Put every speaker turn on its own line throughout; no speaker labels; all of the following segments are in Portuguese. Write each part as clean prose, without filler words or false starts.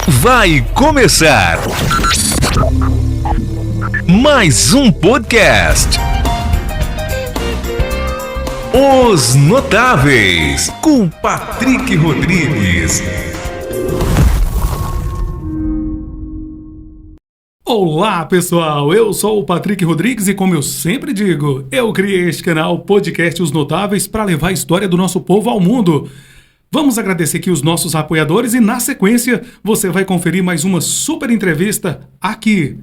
Vai começar mais um podcast. Os Notáveis, com Patrick Rodrigues.
Olá pessoal, eu sou o Patrick Rodrigues e como eu sempre digo, eu criei este canal Podcast Os Notáveis para levar a história do nosso povo ao mundo. Vamos agradecer aqui os nossos apoiadores e na sequência você vai conferir mais uma super entrevista aqui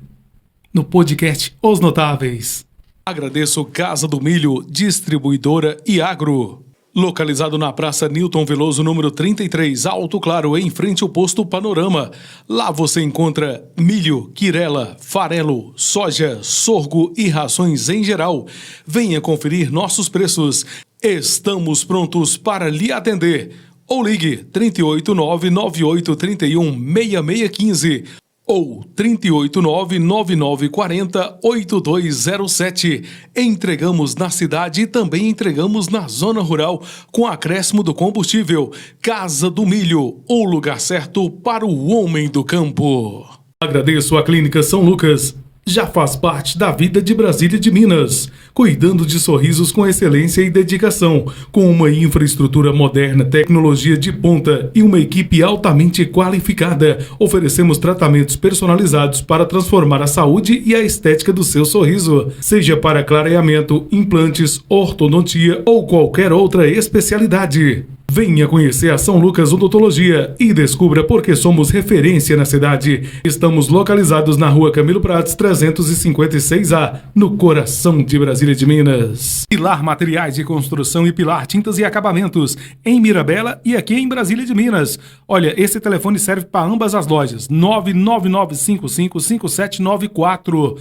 no podcast Os Notáveis. Agradeço Casa do Milho, Distribuidora e Agro. Localizado na Praça Newton Veloso, número 33, Alto Claro, em frente ao posto Panorama. Lá você encontra milho, quirela, farelo, soja, sorgo e rações em geral. Venha conferir nossos preços. Estamos prontos para lhe atender. Ou ligue 389-9831-6615 ou 389-9940-8207. Entregamos na cidade e também entregamos na zona rural com acréscimo do combustível. Casa do Milho, o lugar certo para o homem do campo. Agradeço a Clínica São Lucas. Já faz parte da vida de Brasília de Minas, cuidando de sorrisos com excelência e dedicação, com uma infraestrutura moderna, tecnologia de ponta e uma equipe altamente qualificada. Oferecemos tratamentos personalizados para transformar a saúde e a estética do seu sorriso, seja para clareamento, implantes, ortodontia ou qualquer outra especialidade. Venha conhecer a São Lucas Odontologia e descubra por que somos referência na cidade. Estamos localizados na Rua Camilo Prates 356A, no coração de Brasília de Minas. Pilar Materiais de Construção e Pilar Tintas e Acabamentos, em Mirabela e aqui em Brasília de Minas. Olha, esse telefone serve para ambas as lojas, 999555794.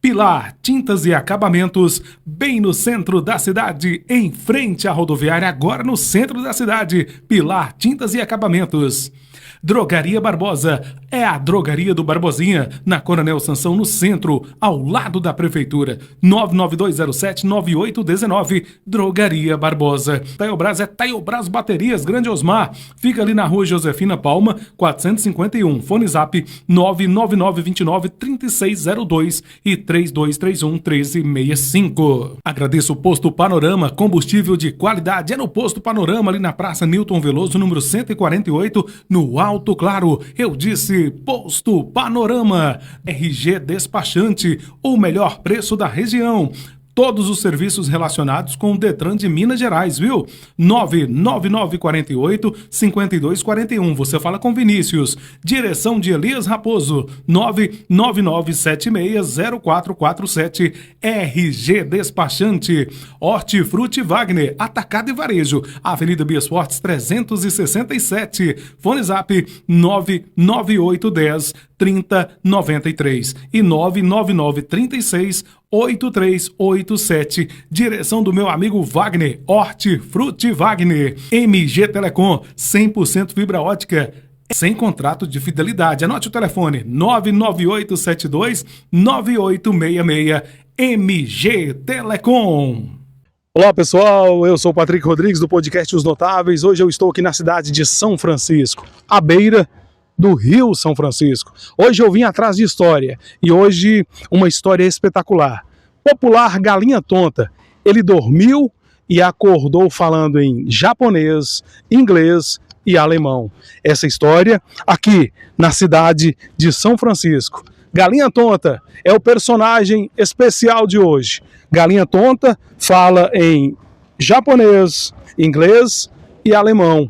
Pilar Tintas e Acabamentos, bem no centro da cidade, em frente à rodoviária, agora no centro da cidade. Pilar Tintas e Acabamentos. Drogaria Barbosa, é a drogaria do Barbosinha, na Coronel Sansão, no centro, ao lado da prefeitura. 99207-9819, Drogaria Barbosa. Taiobras é Taiobras Baterias, Grande Osmar, fica ali na Rua Josefina Palma, 451, fone zap 99929-3602 e 3231-1365. Agradeço o Posto Panorama, combustível de qualidade, é no Posto Panorama, ali na Praça Newton Veloso, número 148, no Alto Claro. Eu disse Posto Panorama. RG Despachante, o melhor preço da região. Todos os serviços relacionados com o Detran de Minas Gerais, viu? 99948-5241. Você fala com Vinícius. Direção de Elias Raposo. 999760447. RG Despachante. Hortifruti Wagner. Atacado e Varejo. Avenida Bias Fortes 367. Fone Zap 99810-3093 e 99936-8387. Direção do meu amigo Wagner, Hortifruti Wagner. MG Telecom, 100% fibra ótica, sem contrato de fidelidade. Anote o telefone, 99872-9866. MG Telecom. Olá pessoal, eu sou o Patrick Rodrigues do podcast Os Notáveis. Hoje eu estou aqui na cidade de São Francisco, à beira do Rio São Francisco. Hoje eu vim atrás de história e hoje uma história espetacular. Popular Galinha Tonta, ele dormiu e acordou falando em japonês, inglês e alemão. Essa história aqui na cidade de São Francisco. Galinha Tonta é o personagem especial de hoje. Galinha Tonta fala em japonês, inglês e alemão.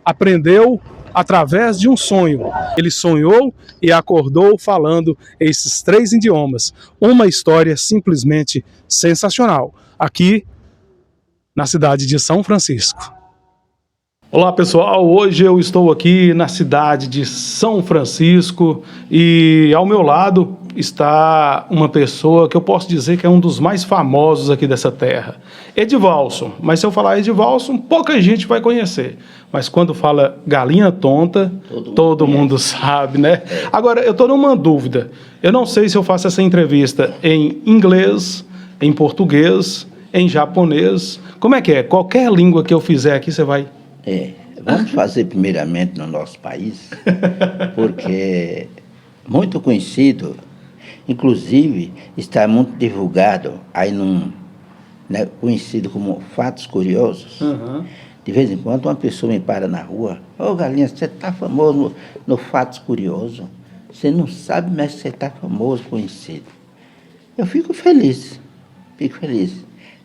Aprendeu através de um sonho. Ele sonhou e acordou falando esses três idiomas. Uma história simplesmente sensacional, aqui na cidade de São Francisco. Olá pessoal, hoje eu estou aqui na cidade de São Francisco e ao meu lado está uma pessoa que eu posso dizer que é um dos mais famosos aqui dessa terra. Edivalson, mas se eu falar Edivalson, pouca gente vai conhecer. Mas quando fala Galinha Tonta, todo mundo sabe, né? Agora, eu estou numa dúvida. Eu não sei se eu faço essa entrevista em inglês, em português, em japonês. Como é que é? Qualquer língua que eu fizer aqui, você vai...
Vamos fazer primeiramente no nosso país, porque muito conhecido, inclusive está muito divulgado aí né, conhecido como fatos curiosos.
Uhum.
De vez em quando uma pessoa me para na rua, ô Galinha, você está famoso no fatos curiosos. Você não sabe, mas você está famoso, conhecido. Eu fico feliz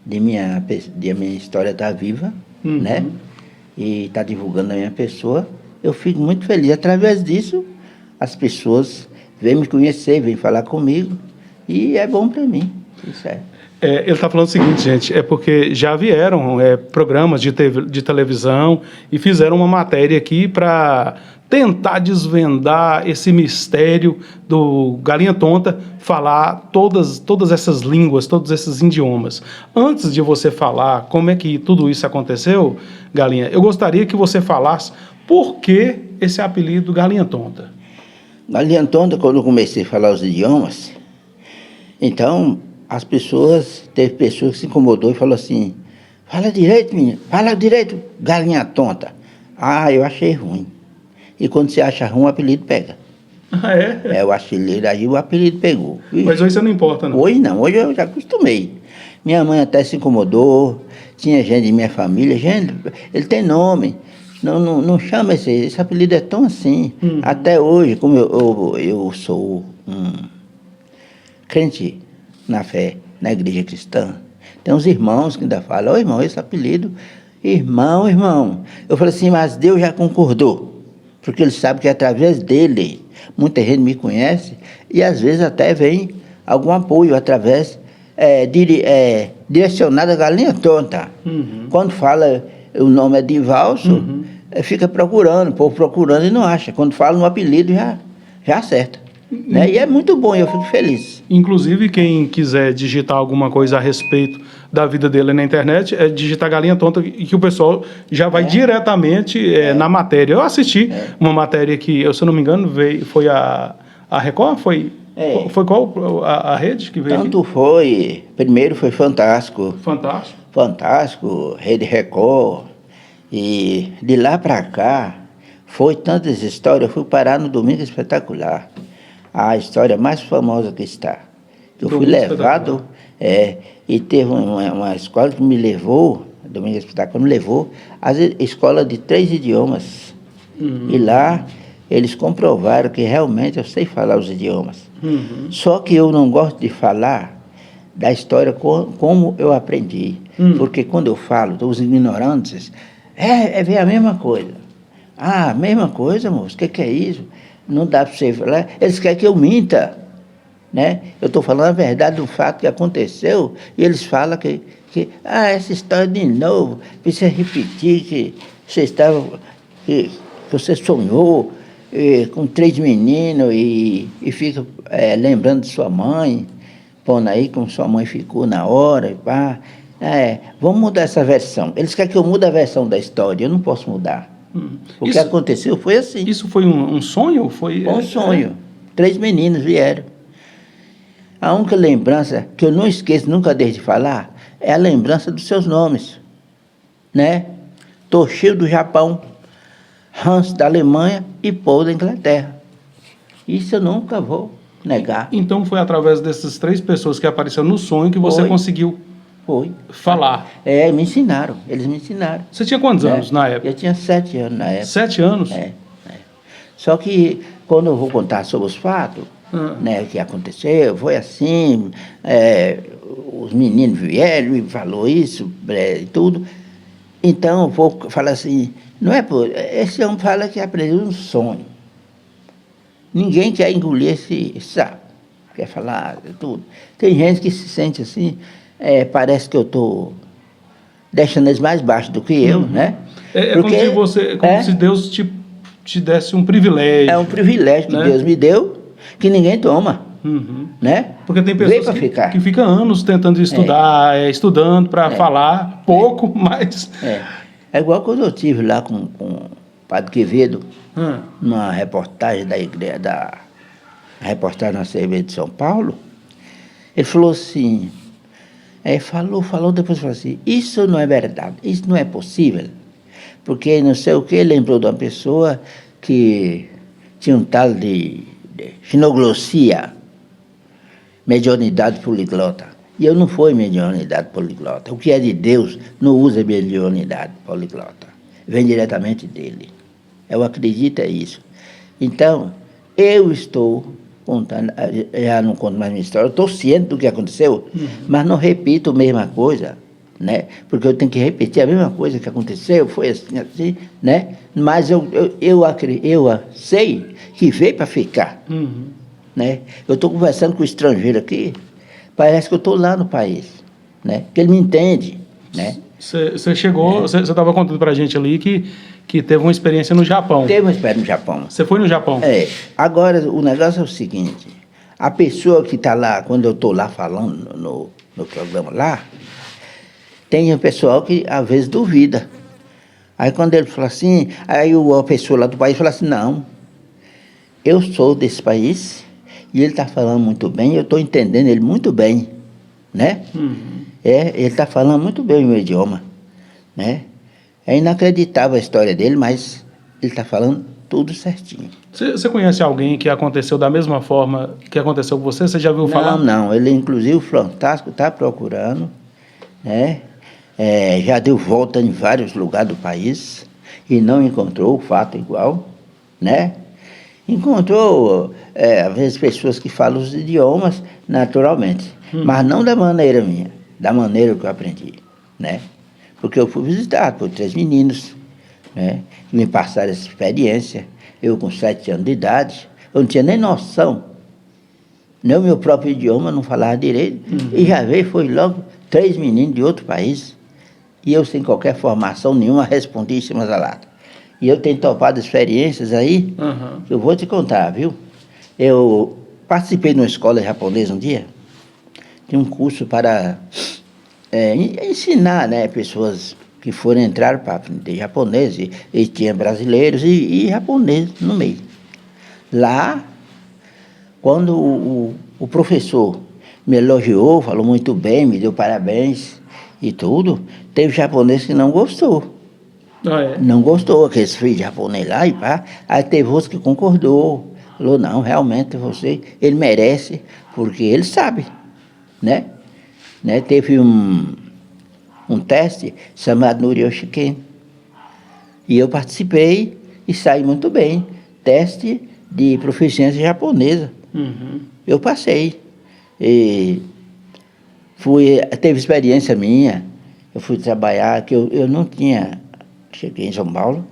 de minha história estar viva, né? E estar divulgando a minha pessoa. Eu fico muito feliz. Através disso, as pessoas vêm me conhecer, vêm falar comigo, e é bom para mim. Isso é.
Ele está falando o seguinte, gente, é porque já vieram programas de televisão e fizeram uma matéria aqui para tentar desvendar esse mistério do Galinha Tonta, falar todas essas línguas, todos esses idiomas. Antes de você falar como é que tudo isso aconteceu, Galinha, eu gostaria que você falasse por que esse apelido Galinha Tonta.
Galinha Tonta, quando eu comecei a falar os idiomas, então teve pessoas que se incomodou e falou assim, fala direito, menina, fala direito, Galinha Tonta. Ah, eu achei ruim. E quando você acha ruim, o apelido pega.
Ah, é?
Eu achei ele, aí o apelido pegou.
Mas hoje você não importa, não?
Hoje não, hoje eu já acostumei. Minha mãe até se incomodou, tinha gente de minha família, gente, ele tem nome, não chama esse apelido é tão assim. Até hoje, como eu sou um crente na fé, na igreja cristã, tem uns irmãos que ainda falam, ô irmão, esse apelido, irmão. Eu falei assim, mas Deus já concordou, porque ele sabe que através dele, muita gente me conhece, e às vezes até vem algum apoio através direcionado a Galinha Tonta. Quando fala o nome é Divalso, fica procurando, o povo procurando e não acha. Quando fala no apelido, já acerta. Né? E é muito bom, eu fico feliz.
Inclusive, quem quiser digitar alguma coisa a respeito da vida dele na internet, é digitar Galinha Tonta, e que o pessoal já vai diretamente na matéria. Eu assisti uma matéria que, se eu não me engano, foi a Record? Foi qual a rede que veio?
Tanto foi, primeiro foi Fantástico. Fantástico, Rede Record. E de lá para cá, foi tantas histórias, eu fui parar no Domingo Espetacular. A história mais famosa que está. Eu fui levado, e teve uma escola que me levou, Domingo Espetacular me levou, a escola de 3 idiomas. E lá eles comprovaram que realmente eu sei falar os idiomas. Só que eu não gosto de falar da história como eu aprendi. Porque quando eu falo, os ignorantes, vem a mesma coisa. Ah, mesma coisa, moço, o que é isso? Não dá para você falar. Eles querem que eu minta, né? Eu estou falando a verdade do fato que aconteceu, e eles falam que essa história de novo, precisa repetir que você sonhou com 3 meninos e fica lembrando de sua mãe, pondo aí como sua mãe ficou na hora, e pá. Vamos mudar essa versão. Eles querem que eu mude a versão da história, eu não posso mudar. O que aconteceu foi assim.
Isso foi um sonho?
Foi um sonho. 3 meninos vieram. A única lembrança que eu não esqueço, nunca deixo de falar, é a lembrança dos seus nomes. Né? Toshio do Japão, Hans da Alemanha e Paul da Inglaterra. Isso eu nunca vou negar.
Então foi através dessas 3 pessoas que apareceram no sonho que você conseguiu falar.
Eles me ensinaram.
Você tinha quantos anos na época?
Eu tinha 7 anos na época.
7 anos?
Só que quando eu vou contar sobre os fatos, né, que aconteceu, foi assim, os meninos vieram e falou isso e tudo. Então eu vou falar assim, esse homem fala que aprendeu um sonho. Ninguém quer engolir esse sapo, quer falar tudo. Tem gente que se sente assim, parece que eu estou deixando eles mais baixos do que eu, né?
Porque, como se Deus te desse um privilégio.
É um privilégio que Deus me deu, que ninguém toma, né?
Porque tem pessoas que ficam anos tentando estudar, estudando para falar pouco, mas...
É igual quando eu estive lá com o Padre Quevedo, numa reportagem da igreja, reportagem na CB de São Paulo. Ele falou assim, falou, depois falou assim, isso não é verdade, isso não é possível. porque não sei o que, lembrou de uma pessoa que tinha um tal de xenoglossia, mediunidade poliglota. E eu não fui mediunidade poliglota. O que é de Deus não usa mediunidade poliglota. Vem diretamente dele. Eu acredito isso. Então, eu estou contando, já não conto mais minha história, eu estou ciente do que aconteceu, mas não repito a mesma coisa, né? Porque eu tenho que repetir a mesma coisa que aconteceu, foi assim, né? Mas eu sei que veio para ficar, né? Eu estou conversando com o estrangeiro aqui, parece que eu estou lá no país, né? Que ele me entende, né?
Você chegou, você estava contando para a gente ali que teve uma experiência no Japão.
Teve uma experiência no Japão.
Você foi no Japão?
Agora o negócio é o seguinte, a pessoa que está lá, quando eu estou lá falando no programa lá, tem um pessoal que às vezes duvida. Aí quando ele fala assim, aí a pessoa lá do país fala assim, não, eu sou desse país e ele está falando muito bem, eu estou entendendo ele muito bem, né? Ele está falando muito bem o meu idioma, né? É inacreditável a história dele, mas ele está falando tudo certinho.
Você conhece alguém que aconteceu da mesma forma que aconteceu com você? Você já ouviu falar?
Não, ele inclusive o Fantástico está procurando, né? Já deu volta em vários lugares do país e não encontrou o fato igual, né? Encontrou, às vezes, pessoas que falam os idiomas naturalmente, mas não da maneira minha, da maneira que eu aprendi, né? Porque eu fui visitado por 3 meninos, né? Que me passaram essa experiência. Eu com 7 anos de idade, eu não tinha nem noção, nem o meu próprio idioma, não falava direito, e já veio, foi logo 3 meninos de outro país, e eu sem qualquer formação nenhuma respondi em cima da lata. E eu tenho topado experiências aí, que eu vou te contar, viu? Eu participei de uma escola japonesa um dia, de um curso para ensinar, né, pessoas que foram entrar para aprender japonês, e tinha brasileiros e japoneses no meio. Lá, quando o professor me elogiou, falou muito bem, me deu parabéns e tudo, teve japonês que não gostou. Não gostou, aqueles filhos japonês lá e pá. Aí teve outros que concordou, falou, não, realmente ele merece, porque ele sabe, né? Teve um teste chamado Noriyoshiken, e eu participei e saí muito bem. Teste de proficiência japonesa. Eu passei. E teve experiência minha, eu fui trabalhar, que eu não tinha, cheguei em São Paulo,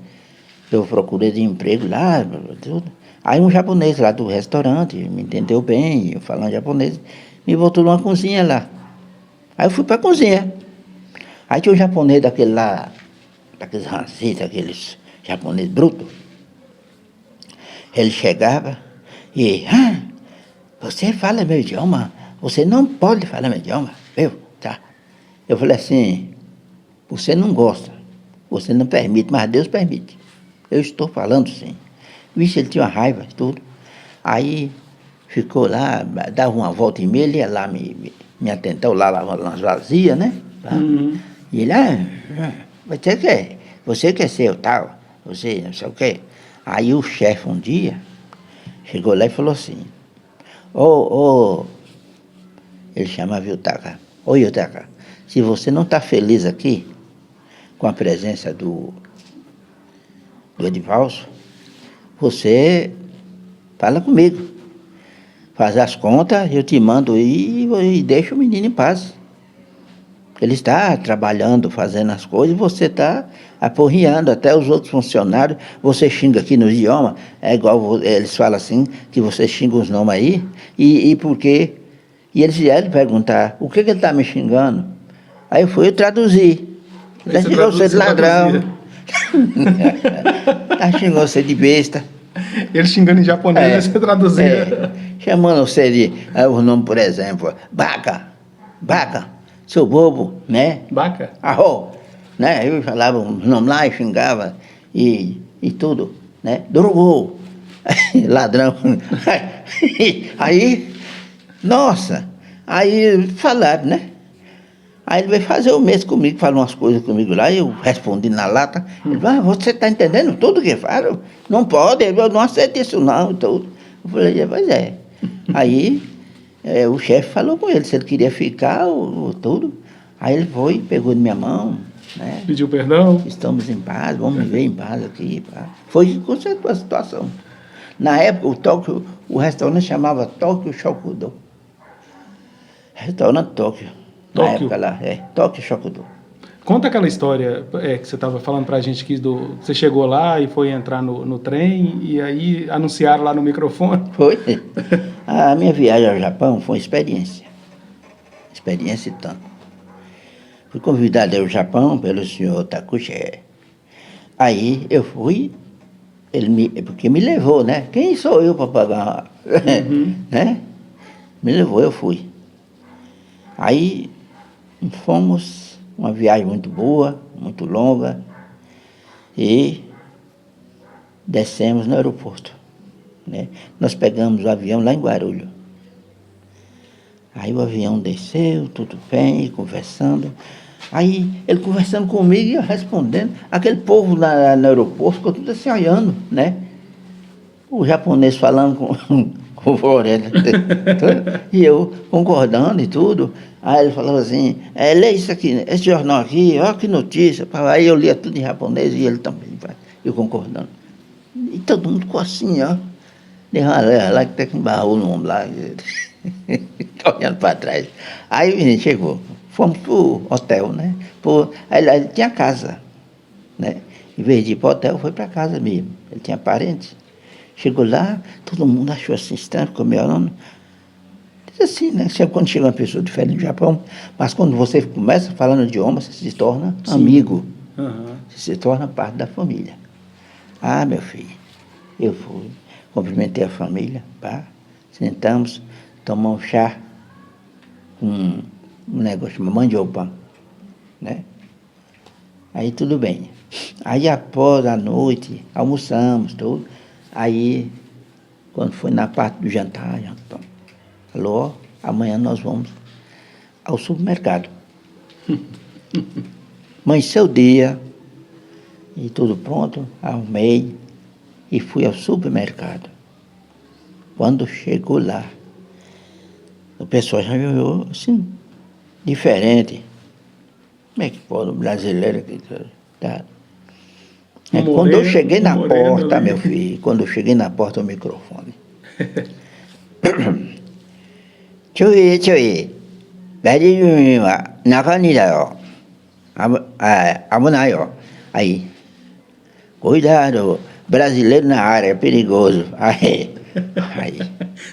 eu procurei de emprego lá, tudo. Aí um japonês lá do restaurante me entendeu bem, eu falando japonês, me botou numa cozinha lá. Aí eu fui para a cozinha. Aí tinha um japonês daquele lá, daqueles racistas, aqueles japoneses brutos. Ele chegava e, você fala meu idioma? Você não pode falar meu idioma, viu? Tá. Eu falei assim, você não gosta, você não permite, mas Deus permite. Eu estou falando sim. Vixe, ele tinha uma raiva e tudo. Aí ficou lá, dava uma volta e meia, ele ia lá me atendeu lá, lavando umas vazias, né? Tá? E ele, você quer ser o tal? Você não sei o quê. Aí o chefe um dia chegou lá e falou assim, ele chamava Yutaka, Yutaka, se você não está feliz aqui com a presença do Edivalso, você fala comigo, faz as contas, eu te mando e deixa o menino em paz. Ele está trabalhando, fazendo as coisas, e você está aporreando até os outros funcionários. Você xinga aqui no idioma, é igual eles falam assim, que você xinga os nomes aí, e por quê? E eles vieram perguntar, o que ele está me xingando? Aí eu traduzi. Ele xingou você de ladrão. Xingou você de besta.
Ele xingando em japonês, você traduzia.
Chamando você de, o nome, por exemplo, Baca, seu bobo, né?
Baca?
Arro, né? Eu falava o nome lá e xingava e tudo, né? Drogou, ladrão. Aí, nossa, aí falaram, né? Aí ele veio fazer o mesmo comigo, falou umas coisas comigo lá, eu respondi na lata. Ele falou, você está entendendo tudo que falo? Não pode, eu não aceito isso não, tudo. Eu falei, pois é. Aí o chefe falou com ele se ele queria ficar ou tudo. Aí ele foi, pegou de minha mão, né?
Pediu perdão?
Estamos em paz, vamos viver em paz aqui. Pá. Foi consertou a situação. Na época, o restaurante chamava Tóquio Shokudo. Restaurante Tóquio. Na época lá, Tóquio Shokudo.
Conta aquela história que você estava falando pra gente que você chegou lá e foi entrar no trem e aí anunciaram lá no microfone.
Foi. A minha viagem ao Japão foi uma experiência. Experiência e tanto. Fui convidado ao Japão pelo senhor Takushi. Aí eu fui, porque me levou, né? Quem sou eu para pagar? Né? Me levou, eu fui. Aí fomos, uma viagem muito boa, muito longa, e descemos no aeroporto. Né? Nós pegamos o avião lá em Guarulhos. Aí o avião desceu, tudo bem, conversando. Aí ele conversando comigo e eu respondendo. Aquele povo no aeroporto ficou tudo assim olhando, né? O japonês falando com o Floresta. E eu concordando e tudo. Aí ele falou assim, lê isso aqui, esse jornal aqui, olha que notícia. Aí eu lia tudo em japonês e ele também, eu concordando. E todo mundo ficou assim, ó. Lá que tem que embarrou no ombro lá. Olhando para trás. Aí o menino chegou. Fomos para o hotel, né? Aí ele tinha casa, né? Em vez de ir para o hotel, foi para casa mesmo. Ele tinha parentes. Chegou lá, todo mundo achou assim estranho, ficou meio olhando. Diz assim, né? Quando chega uma pessoa diferente no Japão, mas quando você começa falando idioma, você se torna amigo. Você se torna parte da família. Ah, meu filho, eu fui, cumprimentei a família, pá, sentamos, tomamos chá, um negócio chamado mandiopa, né? Aí tudo bem. Aí após a noite, almoçamos, tudo. Aí, quando foi na parte do jantar, falou, amanhã nós vamos ao supermercado. Amanheceu o dia, e tudo pronto, arrumei e fui ao supermercado. Quando chegou lá, o pessoal já me olhou assim, diferente. Como é que pode um brasileiro aqui? Tá? Quando eu cheguei na porta, meu filho, quando eu cheguei na porta, o microfone. Chui, velho, nakani-da-yo. Abunayo. Aí, cuidado, brasileiro na área, é perigoso. Aí.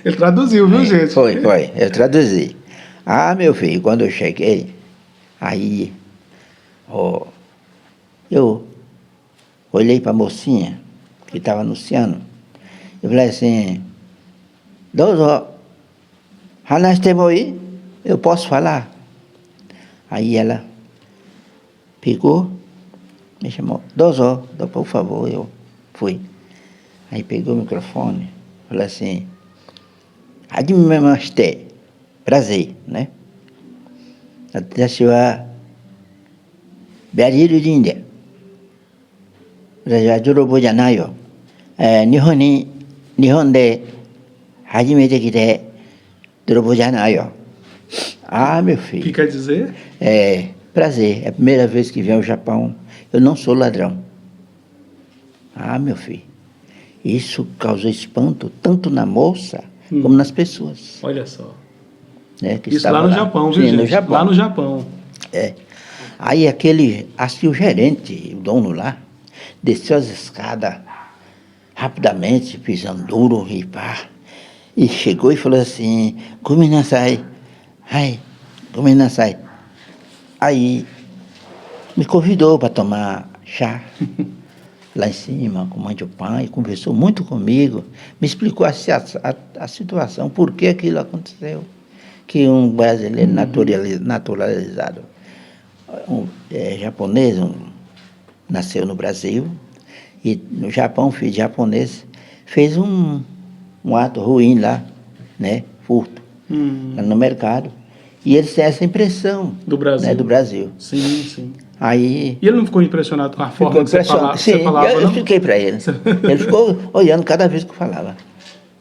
Ele traduziu, viu, gente?
Foi, eu traduzi. Ah, meu filho, quando eu cheguei, aí, eu olhei para a mocinha que estava anunciando. Eu falei assim, Dozo, hanashitemo-ii? Eu posso falar? Aí ela pegou, me chamou, Dozo, por favor, eu fui. Aí pegou o microfone, falou assim, hajimemashite, prazer, né? Watashi wa Brasil人で、私は泥棒じゃないよ。日本で初めて来て泥棒じゃないよ。Ah, meu filho.
O que quer dizer?
Prazer. É a primeira vez que venho ao Japão. Eu não sou ladrão. Ah, meu filho. Isso causou espanto tanto na moça como nas pessoas.
Olha só.
Né, que
isso lá no Japão, viu, gente?
No Japão.
Lá no Japão.
Aí o gerente, o dono lá, desceu as escadas rapidamente, pisando duro e pá. E chegou e falou assim, gomenasai. Aí me convidou para tomar chá lá em cima, com mandiopan, e conversou muito comigo, me explicou a situação, por que aquilo aconteceu. Que um brasileiro naturalizado, japonês, nasceu no Brasil, e no Japão, filho de japonês, fez um ato ruim lá, né, furto, lá no mercado, E eles têm essa impressão.
Do Brasil.
Né, do Brasil.
Sim, sim.
Aí...
E ele não ficou impressionado com a forma que você falava?
Sim, eu
não?
expliquei para ele. Ele ficou olhando cada vez que eu falava.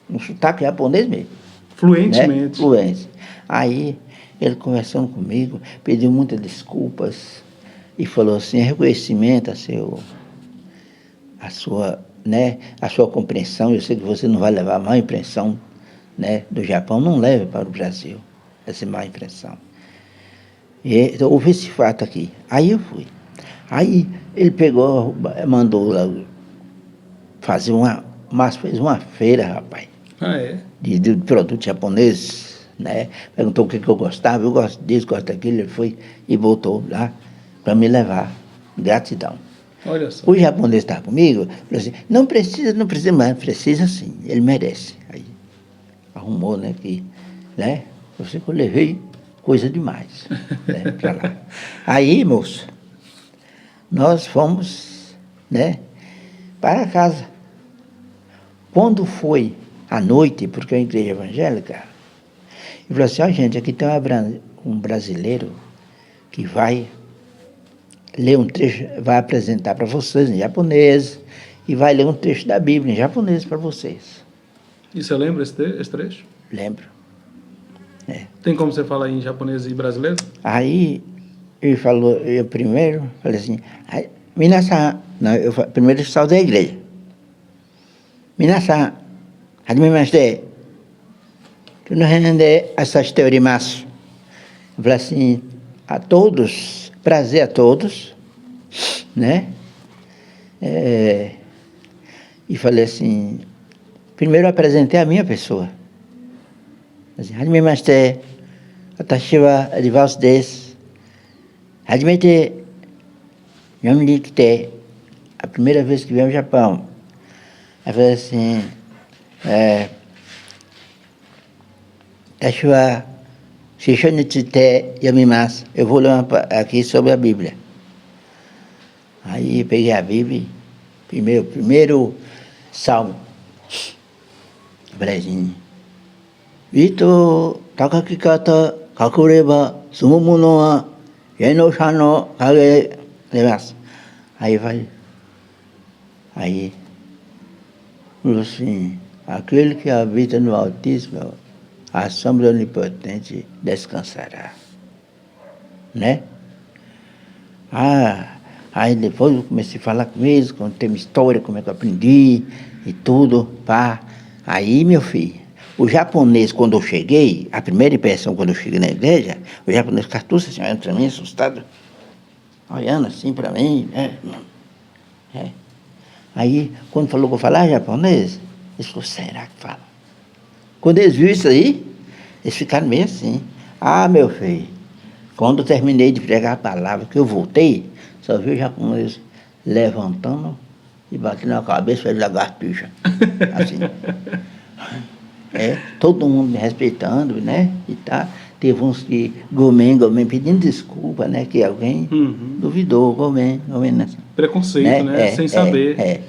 Um sotaque japonês mesmo.
Fluentemente.
Né? Fluente. Aí, ele conversando comigo, pediu muitas desculpas e falou assim, reconhecimento a sua, né, a sua compreensão. Eu sei que você não vai levar a má impressão, né, do Japão, não leve para o Brasil essa má impressão. E então, houve esse fato aqui. Aí eu fui. Aí ele pegou, mandou lá fazer fez uma feira, rapaz.
Ah, é?
De produtos japoneses, né? Perguntou o que eu gostava, eu gosto disso, gosto daquilo. Ele foi e voltou lá para me levar. Gratidão.
Olha só.
O japonês estava comigo, falou assim, não precisa mais, precisa sim, ele merece. Aí arrumou, né, que, né, você que eu levei coisa demais, né, para lá. Aí, moço, nós fomos, né, para casa. Quando foi à noite, porque é uma igreja evangélica, ele falou assim, ó gente, aqui tem um brasileiro que vai ler um trecho, vai apresentar para vocês em japonês e vai ler um trecho da Bíblia em japonês para vocês.
E você lembra esse trecho?
Lembro. É.
Tem como você falar em japonês e brasileiro?
Aí ele falou, eu primeiro falei assim, minasan, não, primeiro eu saudei a igreja. Minasan, hajimemashite, kunohende asashite orimasu. Eu falei assim, a todos, prazer a todos, né? E falei assim, primeiro eu apresentei a minha pessoa. Hajimemashite, watashi wa Arivasu desu. Hajimete yomi ni kite, a primeira vez que vim ao Japão. Aí falei assim, watashi wa Shisho ni tsute yomimasu. Eu vou ler aqui sobre a Bíblia. Aí peguei a Bíblia, primeiro salmo. Falei assim, Ito takakikata kakureba sumomono wa yenosha no kage demasu. Aí vai. Aí, falou assim, aquele que habita no Altíssimo, a sombra onipotente descansará. Né? Aí depois eu comecei a falar com eles, contei minha história, como é que eu aprendi e tudo, pá. Aí, meu filho, o japonês, quando eu cheguei, a primeira impressão quando eu cheguei na igreja, o japonês ficou assim, olhando para mim, assustado, olhando assim para mim, né? Aí, quando falou que eu falava japonês, eles falaram, será que fala? Quando eles viram isso aí, eles ficaram meio assim. Ah, meu filho, quando eu terminei de pregar a palavra, que eu voltei, só vi o japonês levantando e batendo na cabeça, fez lagartixa. Assim. Todo mundo me respeitando, né? E tá. Teve uns que, gomen, pedindo desculpa, né? Que alguém duvidou, gomen, né?
Preconceito, né? Sem saber.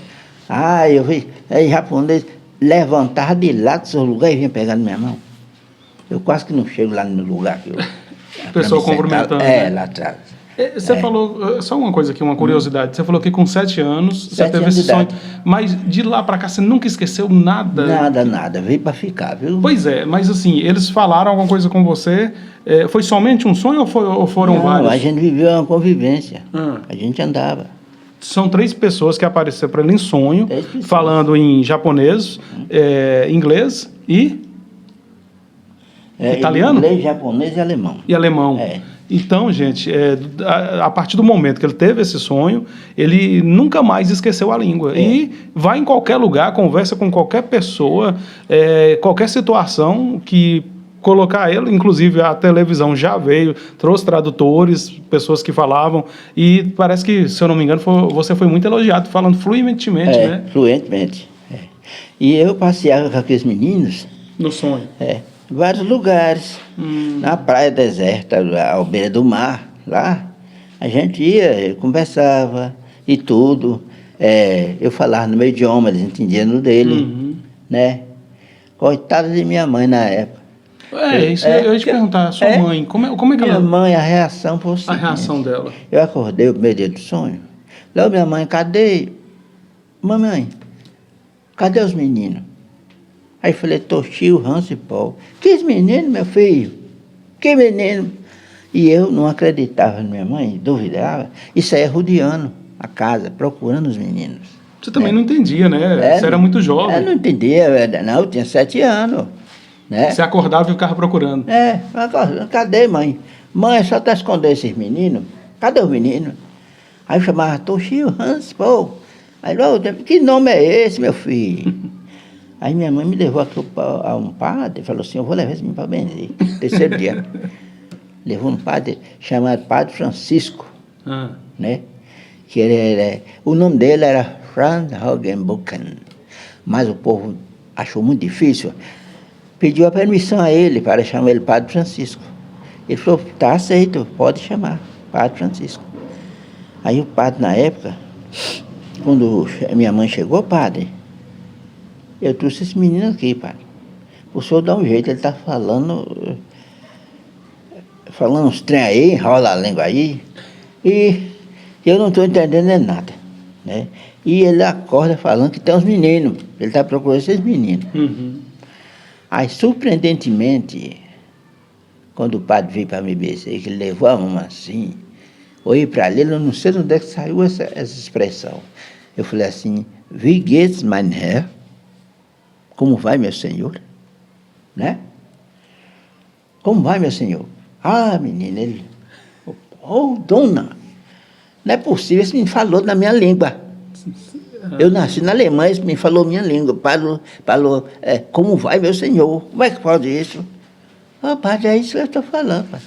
Eu vi, japonês levantava de lá do seu lugar e vinha pegar na minha mão. Eu quase que não chego lá no lugar que eu...
O pessoal cumprimentando. Né?
Lá atrás.
Você falou, só uma coisa aqui, uma curiosidade. Você falou que com 7 anos você teve esse sonho. Mas de lá para cá você nunca esqueceu nada?
Nada. Veio para ficar, viu?
Pois é, mas assim, eles falaram alguma coisa com você. Foi somente um sonho ou foram vários?
Não, a gente viveu uma convivência. A gente andava.
São 3 pessoas que apareceram para ele em sonho, falando em japonês, inglês e... italiano?
Inglês, japonês e alemão.
E alemão. Então, gente, a partir do momento que ele teve esse sonho, ele nunca mais esqueceu a língua. E vai em qualquer lugar, conversa com qualquer pessoa, qualquer situação que colocar ele, inclusive a televisão já veio, trouxe tradutores, pessoas que falavam, e parece que, se eu não me engano, você foi muito elogiado, falando fluentemente, né?
Fluentemente. E eu passeava com aqueles meninos...
No sonho.
Vários lugares, na praia deserta, ao beira do mar, lá, a gente ia, conversava e tudo, eu falava no meu idioma, eles entendiam no dele, né? Coitada de minha mãe na época.
Isso eu ia te perguntar, sua mãe, como é que
minha
ela...
mãe, a reação foi o seguinte,
A reação dela.
Eu acordei o primeiro dia do sonho. Lá minha mãe, cadê? Mamãe, cadê os meninos? Aí eu falei, Toshio, Hans e Paul. Que menino, meu filho? Que menino? E eu não acreditava na minha mãe, duvidava. E saía rodeando a casa, procurando os meninos.
Você também não entendia, né? Você era muito jovem.
Eu não entendia, não, eu tinha 7 anos. Né?
Você acordava e ficava procurando.
Cadê, mãe? Mãe, só está escondendo esses meninos. Cadê os meninos? Aí eu chamava Toshio, Hans, Paul. Aí, que nome é esse, meu filho? Aí minha mãe me levou aqui a um padre, falou assim, eu vou levar esse menino para benzer. Terceiro dia. Levou um padre chamado Padre Francisco, né? Que o nome dele era Franz Hogenbuchen. Mas o povo achou muito difícil. Pediu a permissão a ele para chamar ele Padre Francisco. Ele falou, está aceito, pode chamar, Padre Francisco. Aí o padre, na época, quando minha mãe chegou, padre, eu trouxe esse menino aqui, padre. O senhor dá um jeito, ele está falando uns trem aí, enrola a língua aí, e eu não estou entendendo nada, né? E ele acorda falando que tem uns meninos, ele está procurando esses meninos. Aí, surpreendentemente, quando o padre veio para me benzer, que ele levou a mão assim, olhei para ele, eu não sei de onde é que saiu essa expressão. Eu falei assim, wie geht's, mein Herr? Como vai, meu senhor? Né? Como vai, meu senhor? Ah, menina, ele... Oh, dona, não é possível, esse me falou na minha língua. Eu nasci na Alemanha, esse me falou minha língua. Falou, como vai, meu senhor? Como é que pode isso? Ah, padre, é isso que eu estou falando, padre.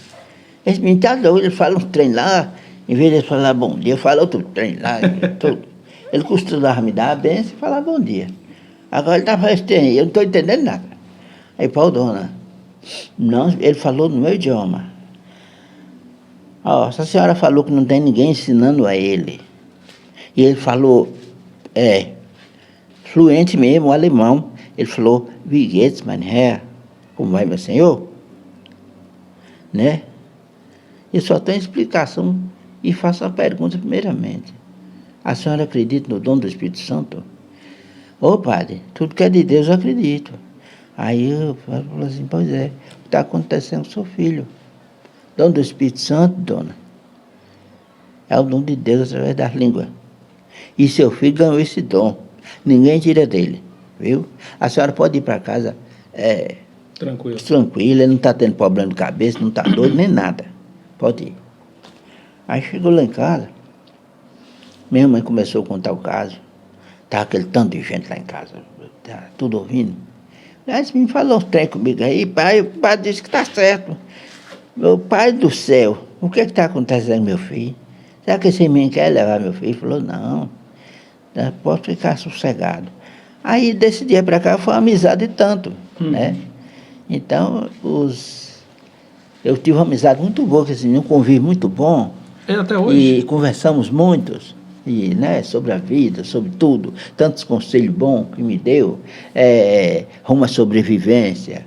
Esse menino está doido, ele fala um trem lá, em vez de falar bom dia, fala outro trem lá, tudo. Ele costumava me dar a benção e falar bom dia. Agora ele está fazendo trem, eu não estou entendendo nada. Aí, Paulo, dona, não, ele falou no meu idioma. Essa senhora falou que não tem ninguém ensinando a ele. E ele falou, fluente mesmo, o alemão. Ele falou, wie geht's, mein Herr? Como vai, meu senhor? Né? Eu só tenho explicação e faço uma pergunta primeiramente. A senhora acredita no dom do Espírito Santo? Ô, padre, tudo que é de Deus eu acredito. Aí eu falo assim, pois é, o que está acontecendo com seu filho? Dom do Espírito Santo, dona, é o dom de Deus através da língua. E seu filho ganhou esse dom. Ninguém tira dele, viu? A senhora pode ir para casa tranquila, ele não está tendo problema de cabeça, não está doido nem nada. Pode ir. Aí chegou lá em casa, minha mãe começou a contar o caso. Estava aquele tanto de gente lá em casa, tudo ouvindo. Aí esse menino falou um trem comigo aí, pai, o pai disse que está certo. Meu pai do céu, o que está acontecendo, meu filho? Será que esse menino quer levar meu filho? Ele falou, não, pode ficar sossegado. Aí, desse dia para cá, foi uma amizade tanto, né? Então, eu tive uma amizade muito boa com esse menino, um convívio muito bom.
Até hoje?
E conversamos muitos, sobre a vida, sobre tudo. Tantos conselhos bons que me deu, rumo à sobrevivência,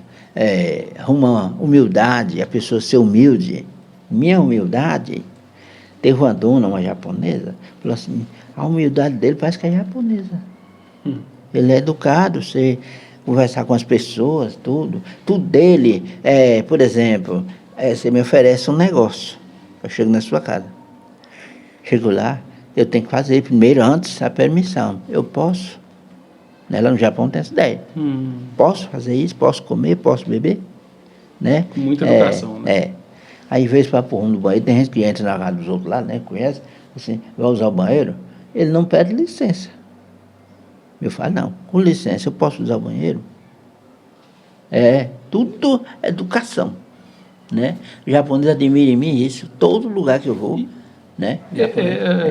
rumo à humildade, a pessoa ser humilde. Minha humildade, teve uma dona, uma japonesa, falou assim, a humildade dele parece que é japonesa. Ele é educado, você conversar com as pessoas, tudo dele, por exemplo, você me oferece um negócio, eu chego na sua casa, chego lá, eu tenho que fazer primeiro, antes, a permissão, eu posso? Lá no Japão tem essa ideia, posso fazer isso, posso comer, posso beber, né?
Com muita educação, né?
Aí, vez para pôr no banheiro, tem gente que entra na casa dos outros lá, né, conhece, assim, vai usar o banheiro, ele não pede licença. Eu falo, não, com licença, eu posso usar o banheiro? Tudo educação, né? O japonês admira em mim isso, todo lugar que eu vou, né?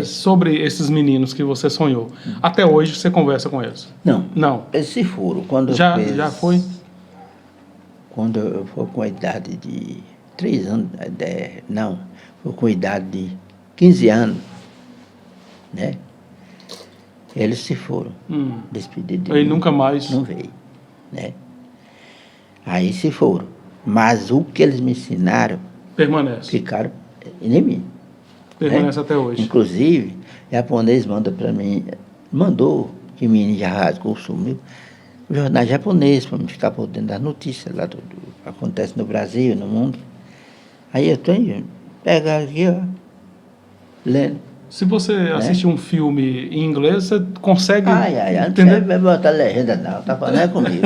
Sobre esses meninos que você sonhou, até hoje você conversa com eles? Não.
Eles se foram. Quando
já foi?
Quando eu for com a idade de 3 anos, foi com a idade de 15 anos, né? Eles se foram, despedidos de
Aí
mim.
nunca mais?
Não veio, né? Aí se foram. Mas o que eles me ensinaram...
Permanece.
Ficaram em mim.
Permanece até hoje.
Inclusive, o japonês manda para mim... Mandou, que o menino já rasgou, sumiu, o jornal japonês, para me ficar por dentro das notícias lá do que acontece no Brasil, no mundo. Aí eu tenho... Pega aqui, ó, lendo.
Se você assistir um filme em inglês, você consegue
entender? Não vai botar legenda não, tá falando é comigo.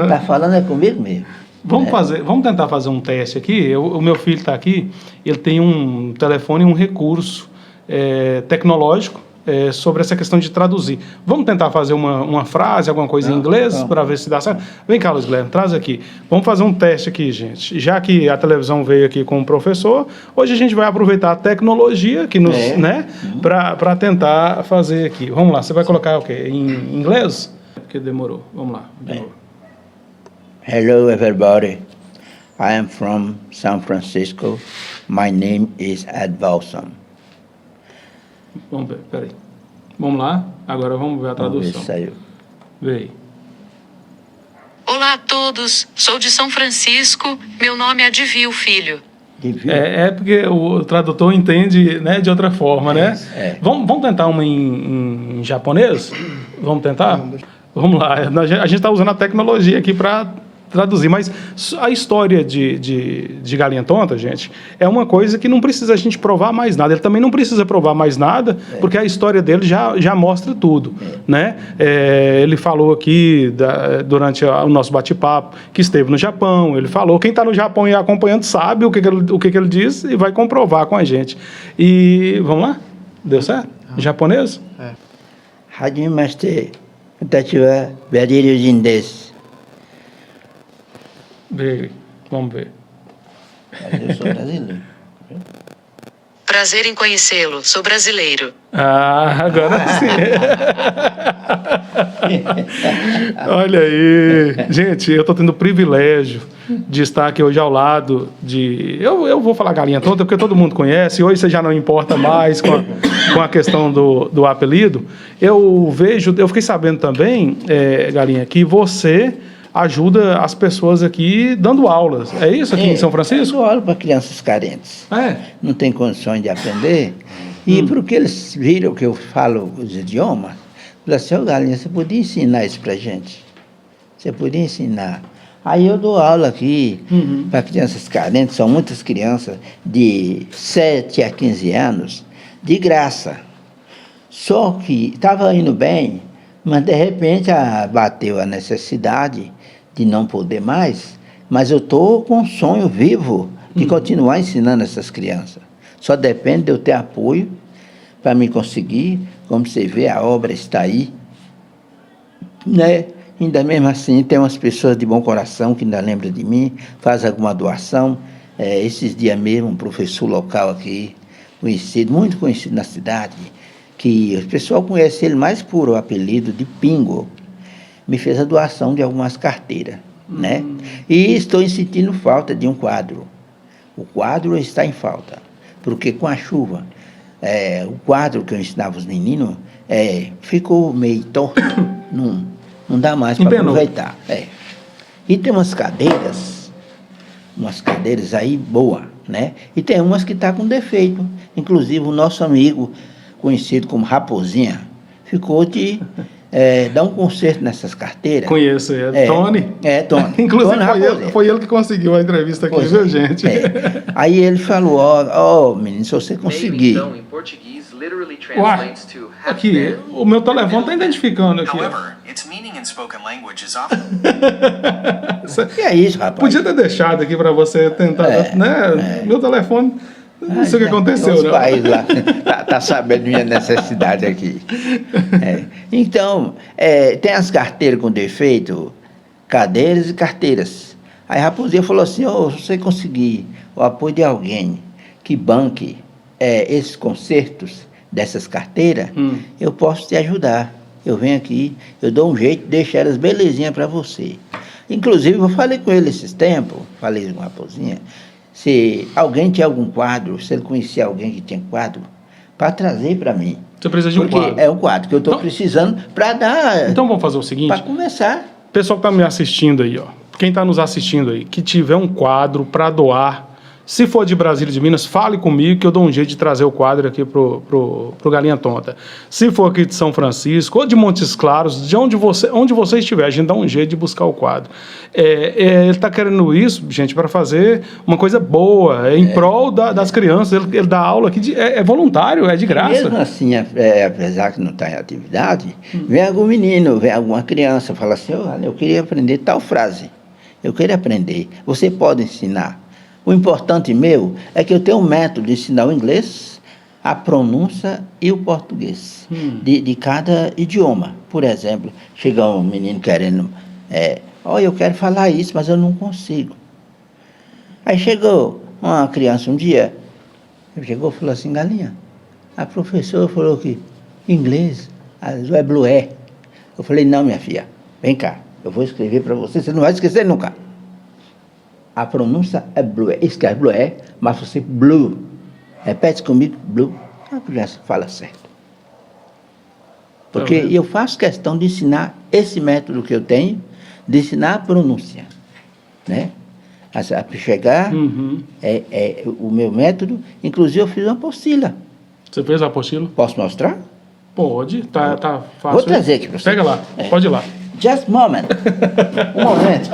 Tá falando é comigo mesmo.
Vamos tentar fazer um teste aqui. O meu filho está aqui, ele tem um telefone, um recurso tecnológico sobre essa questão de traduzir. Vamos tentar fazer uma frase, alguma coisa em inglês, para ver se dá certo? Vem cá, Luiz Guilherme, traz aqui. Vamos fazer um teste aqui, gente. Já que a televisão veio aqui com o professor, hoje a gente vai aproveitar a tecnologia que nos, para tentar fazer aqui. Vamos lá, você vai colocar o quê? Em inglês? Porque demorou. Vamos lá.
Hello, everybody. I am from San Francisco. My name is Ed Balsam.
Vamos ver, peraí. Vamos lá, agora vamos ver a tradução.
Vamos ver, saiu.
Vê aí.
Olá a todos, sou de São Francisco, meu nome é Divil Filho.
Porque o tradutor entende, né, de outra forma, né? Vamos tentar uma em japonês? Vamos tentar? Vamos lá, a gente está usando a tecnologia aqui para traduzir, mas a história de Galinha Tonta, gente, é uma coisa que não precisa a gente provar mais nada. Ele também não precisa provar mais nada, porque a história dele já mostra tudo, né? Ele falou aqui, durante o nosso bate-papo, que esteve no Japão. Ele falou, quem está no Japão e acompanhando sabe o que ele diz e vai comprovar com a gente. E, vamos lá? Deu certo? Em japonês?
Hajimemashite, watashi wa Ryujin desu.
Vamos ver.
Eu sou brasileiro.
Prazer em conhecê-lo, sou brasileiro.
Agora sim. Olha aí. Gente, eu estou tendo o privilégio de estar aqui hoje ao lado de... Eu vou falar Galinha Tonta porque todo mundo conhece. Hoje você já não importa mais com a questão do apelido. Eu fiquei sabendo também, Galinha, que você ajuda as pessoas aqui dando aulas. É isso aqui em São Francisco?
Eu dou aula para crianças carentes. Não tem condições de aprender. E porque eles viram que eu falo os idiomas, falaram assim, Galinha, você podia ensinar isso para gente? Você podia ensinar. Aí eu dou aula aqui para crianças carentes, são muitas crianças de 7 a 15 anos, de graça. Só que estava indo bem, mas de repente bateu a necessidade de não poder mais, mas eu estou com um sonho vivo de continuar ensinando essas crianças. Só depende de eu ter apoio para me conseguir. Como você vê, a obra está aí, né? Ainda mesmo assim, tem umas pessoas de bom coração que ainda lembram de mim, faz alguma doação. Esses dias mesmo, um professor local aqui, muito conhecido na cidade, que o pessoal conhece ele mais por o apelido de Pingo, me fez a doação de algumas carteiras, né? E estou sentindo falta de um quadro. O quadro está em falta, porque com a chuva, o quadro que eu ensinava os meninos ficou meio torto, não dá mais para aproveitar. E tem umas cadeiras aí boas, né? E tem umas que estão com defeito. Inclusive o nosso amigo, conhecido como Raposinha, ficou de dar um conserto nessas carteiras.
Conheço, Tony.
Tony.
Inclusive foi ele que conseguiu a entrevista aqui, viu, gente?
Aí ele falou, menino, se você conseguir...
Então, em português, literally
translates to aqui, o meu telefone está identificando aqui.
However, its meaning in spoken language is often...
Que é isso, rapaz?
Podia ter deixado aqui para você tentar, né? Meu telefone... Não sei o que aconteceu, não.
País lá tá sabendo minha necessidade aqui. Então, tem as carteiras com defeito, cadeiras e carteiras. Aí a Raposinha falou assim, se você conseguir o apoio de alguém que banque esses consertos dessas carteiras, eu posso te ajudar. Eu venho aqui, eu dou um jeito de deixar elas belezinhas para você. Inclusive, eu falei com ele esses tempos, falei com a Raposinha, se alguém tinha algum quadro, se ele conhecia alguém que tinha quadro, para trazer para mim.
Você precisa de um quadro?
Porque é um quadro que eu estou precisando para dar...
Então vamos fazer o seguinte...
Para começar.
O pessoal que está me assistindo aí, quem está nos assistindo aí, que tiver um quadro para doar, se for de Brasília, de Minas, fale comigo que eu dou um jeito de trazer o quadro aqui pro Galinha Tonta. Se for aqui de São Francisco ou de Montes Claros, de onde você estiver, a gente dá um jeito de buscar o quadro. Ele está querendo isso, gente, para fazer uma coisa boa, em prol das crianças. Ele dá aula aqui, é voluntário, é de graça.
Mesmo assim, apesar que não está em atividade, vem algum menino, vem alguma criança, fala assim, olha, eu queria aprender tal frase. Eu queria aprender. Você pode ensinar. O importante meu é que eu tenho um método de ensinar o inglês, a pronúncia e o português de cada idioma. Por exemplo, chega um menino querendo, eu quero falar isso, mas eu não consigo. Aí chegou uma criança um dia, chegou e falou assim, Galinha, a professora falou que inglês é blué. Eu falei, não, minha filha, vem cá, eu vou escrever para você não vai esquecer nunca. A pronúncia é blue, escreve blue, mas você blue. Repete comigo, blue. A criança fala certo. Porque eu faço questão de ensinar esse método que eu tenho, de ensinar a pronúncia. Né? A chegar, o meu método, inclusive eu fiz uma apostila.
Você fez a apostila?
Posso mostrar?
Pode, tá fácil.
Vou trazer aqui para você.
Pega lá, pode ir lá.
Just a moment. Um momento.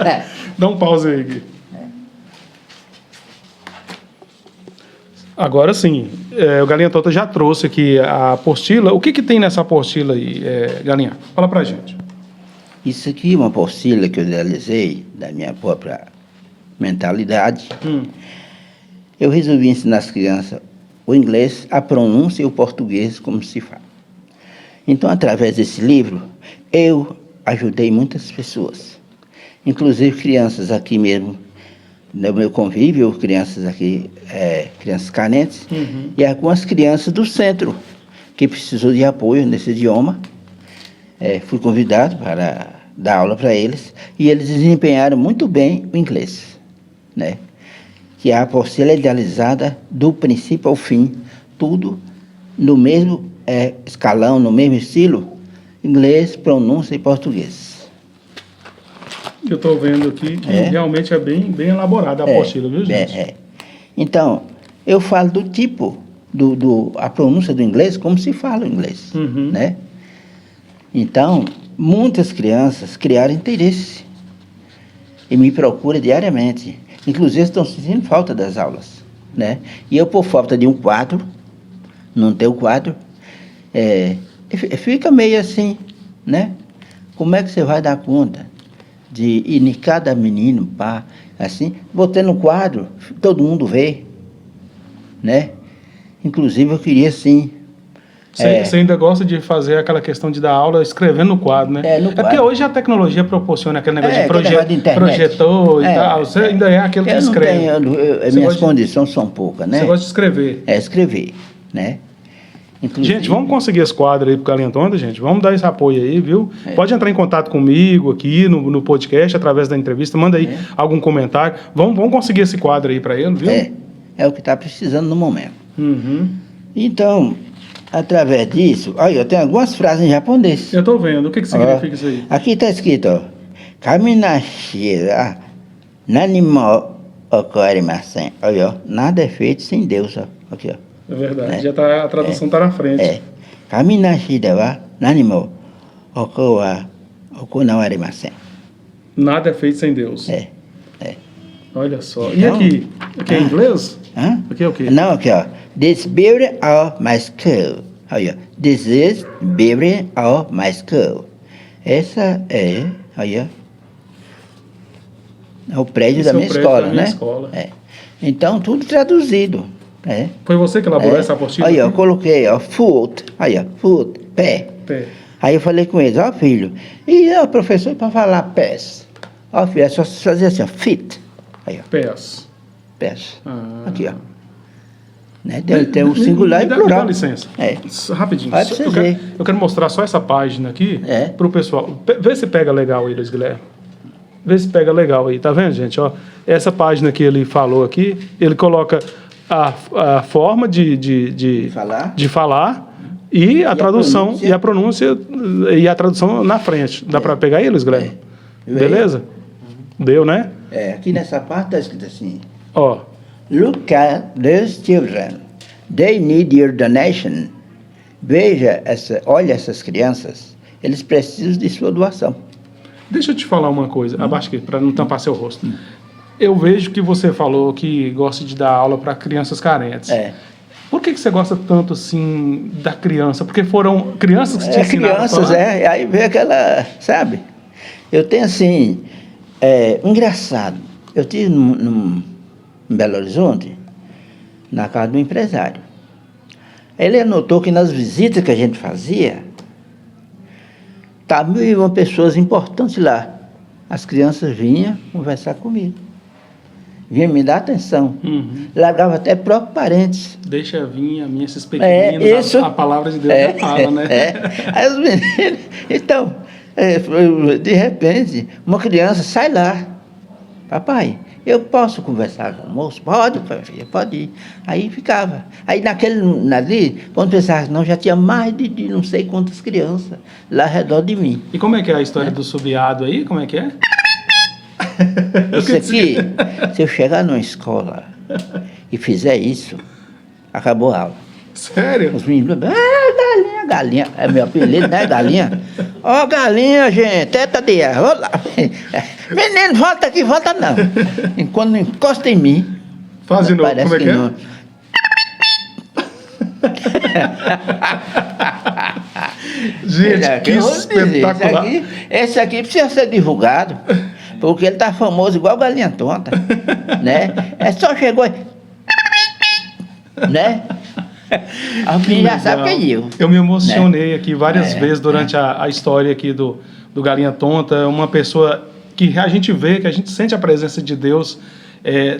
Dá um pause aí, Gui. Agora sim, o Galinha Tonta já trouxe aqui a apostila. O que tem nessa apostila aí, Galinha? Fala pra gente.
Isso aqui é uma apostila que eu realizei da minha própria mentalidade. Eu resolvi ensinar as crianças o inglês, a pronúncia e o português, como se fala. Então, através desse livro, eu ajudei muitas pessoas, inclusive crianças aqui mesmo, no meu convívio, crianças aqui, crianças carentes, e algumas crianças do centro, que precisou de apoio nesse idioma. Fui convidado para dar aula para eles, e eles desempenharam muito bem o inglês, né? Que a apostila é idealizada do princípio ao fim, tudo no mesmo escalão, no mesmo estilo, inglês, pronúncia e português.
Que eu estou vendo aqui, que realmente é bem elaborada a apostila, viu, gente?
Então, eu falo do tipo, a pronúncia do inglês, como se fala o inglês, né? Então, muitas crianças criaram interesse e me procuram diariamente. Inclusive, estão sentindo falta das aulas, né? E eu, por falta de um quadro, não ter o quadro, fica meio assim, né? Como é que você vai dar conta de ir em cada menino, pá, assim, botando no quadro, todo mundo vê, né? Inclusive, eu queria, sim...
Você ainda gosta de fazer aquela questão de dar aula escrevendo no quadro, né?
No quadro.
Porque hoje a tecnologia proporciona aquele negócio de
de
projetor e tal. Você ainda é aquele que escreve.
Minhas condições são poucas, né?
Você gosta de escrever.
Escrever, né? Inclusive,
gente, vamos conseguir esse quadro aí pro Galinha Tonta, gente? Vamos dar esse apoio aí, viu? Pode entrar em contato comigo aqui no podcast, através da entrevista. Manda aí algum comentário. Vamos conseguir esse quadro aí para ele, viu?
É o que está precisando no momento. Então, através disso... Olha, eu tenho algumas frases em japonês.
Eu estou vendo. O que significa isso aí?
Aqui está escrito, ó. Kaminashira nanimo okarimasen. Olha, ó, nada é feito sem Deus, ó. Aqui, ó.
É verdade, já tá, a tradução está na frente.
Kaminashira wa nanimo okunawarimasen.
Nada é feito sem Deus. Olha só.
Então,
e aqui? Aqui é inglês? Aqui é o quê?
Não, aqui, ó. This building of my school. Olha, this is building of my school. Essa olha, é o prédio da minha escola, né? Então, tudo traduzido.
Foi você que elaborou essa apostila?
Aí, eu coloquei, ó, foot, aí, ó, foot, pé. Aí eu falei com eles, ó, filho, e o professor para falar pés? Ó, filho, é só fazer assim, ó, fit. Aí, ó.
Pés.
Aqui, ó. Né? Tem o singular e plural.
Dá licença. Rapidinho. Eu quero mostrar só essa página aqui para o pessoal. Vê se pega legal aí, Luiz Guilherme. Vê se pega legal aí. Tá vendo, gente? Ó, essa página que ele falou aqui, ele coloca a forma de falar e a tradução e a pronúncia e a tradução na frente. Dá para pegar aí, Luiz Guilherme? Beleza? Deu, né?
Aqui nessa parte está escrito assim:
Ó,
Look at these children. They need your donation. Olha essas crianças. Eles precisam de sua doação.
deixa eu te falar uma coisa, abaixa aqui, para não tampar seu rosto. Eu vejo que você falou que gosta de dar aula para crianças carentes. Por que você gosta tanto, assim, da criança? Porque foram crianças que te ensinaram
crianças,
a falar?
Aí vê aquela, sabe? Eu tenho, assim, engraçado. Eu tive em Belo Horizonte, na casa do empresário. Ele anotou que nas visitas que a gente fazia, estavam 1.001 pessoas importantes lá. As crianças vinham conversar comigo. Vinham me dar atenção. Largava até próprios parentes.
Deixa vir a minha, esses pequeninos, a palavra de Deus já fala, né?
Aí os meninos... Então, de repente, uma criança sai lá. Papai, eu posso conversar com o moço? Pode, filha, pode ir. Aí ficava. Aí ali, quando pensava, não, já tinha mais de não sei quantas crianças lá ao redor de mim.
E como é que é a história do subiado aí? Como é que é?
Isso aqui, se eu chegar numa escola e fizer isso, acabou a aula.
Sério?
Os meninos, galinha, é meu apelido, né, galinha? Ó, galinha, gente, teta de ar, vou lá. Menino, volta aqui, volta não. Enquanto não encosta em mim,
faz de novo, como é que é?
Não.
Gente, que espetacular.
Esse aqui precisa ser divulgado, porque ele tá famoso igual galinha tonta, né? Só chegou aí, né? Alguém já sabe que é eu.
Eu me emocionei aqui várias vezes durante a história aqui do Galinha Tonta. Uma pessoa que a gente vê, que a gente sente a presença de Deus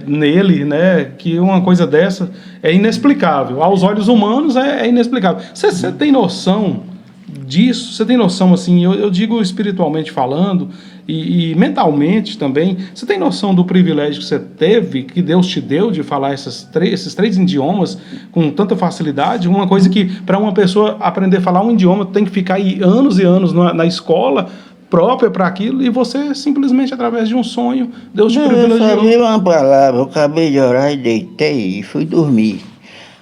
nele, né? Que uma coisa dessa é inexplicável. Aos olhos humanos é inexplicável. Você tem noção disso? Você tem noção, assim, eu digo espiritualmente falando e mentalmente também, você tem noção do privilégio que você teve, que Deus te deu de falar esses três idiomas com tanta facilidade? Uma coisa que, para uma pessoa aprender a falar um idioma, tem que ficar aí anos e anos na escola própria para aquilo, e você simplesmente, através de um sonho, Deus te privilegiou.
Eu sabia uma palavra, eu acabei de orar e deitei e fui dormir.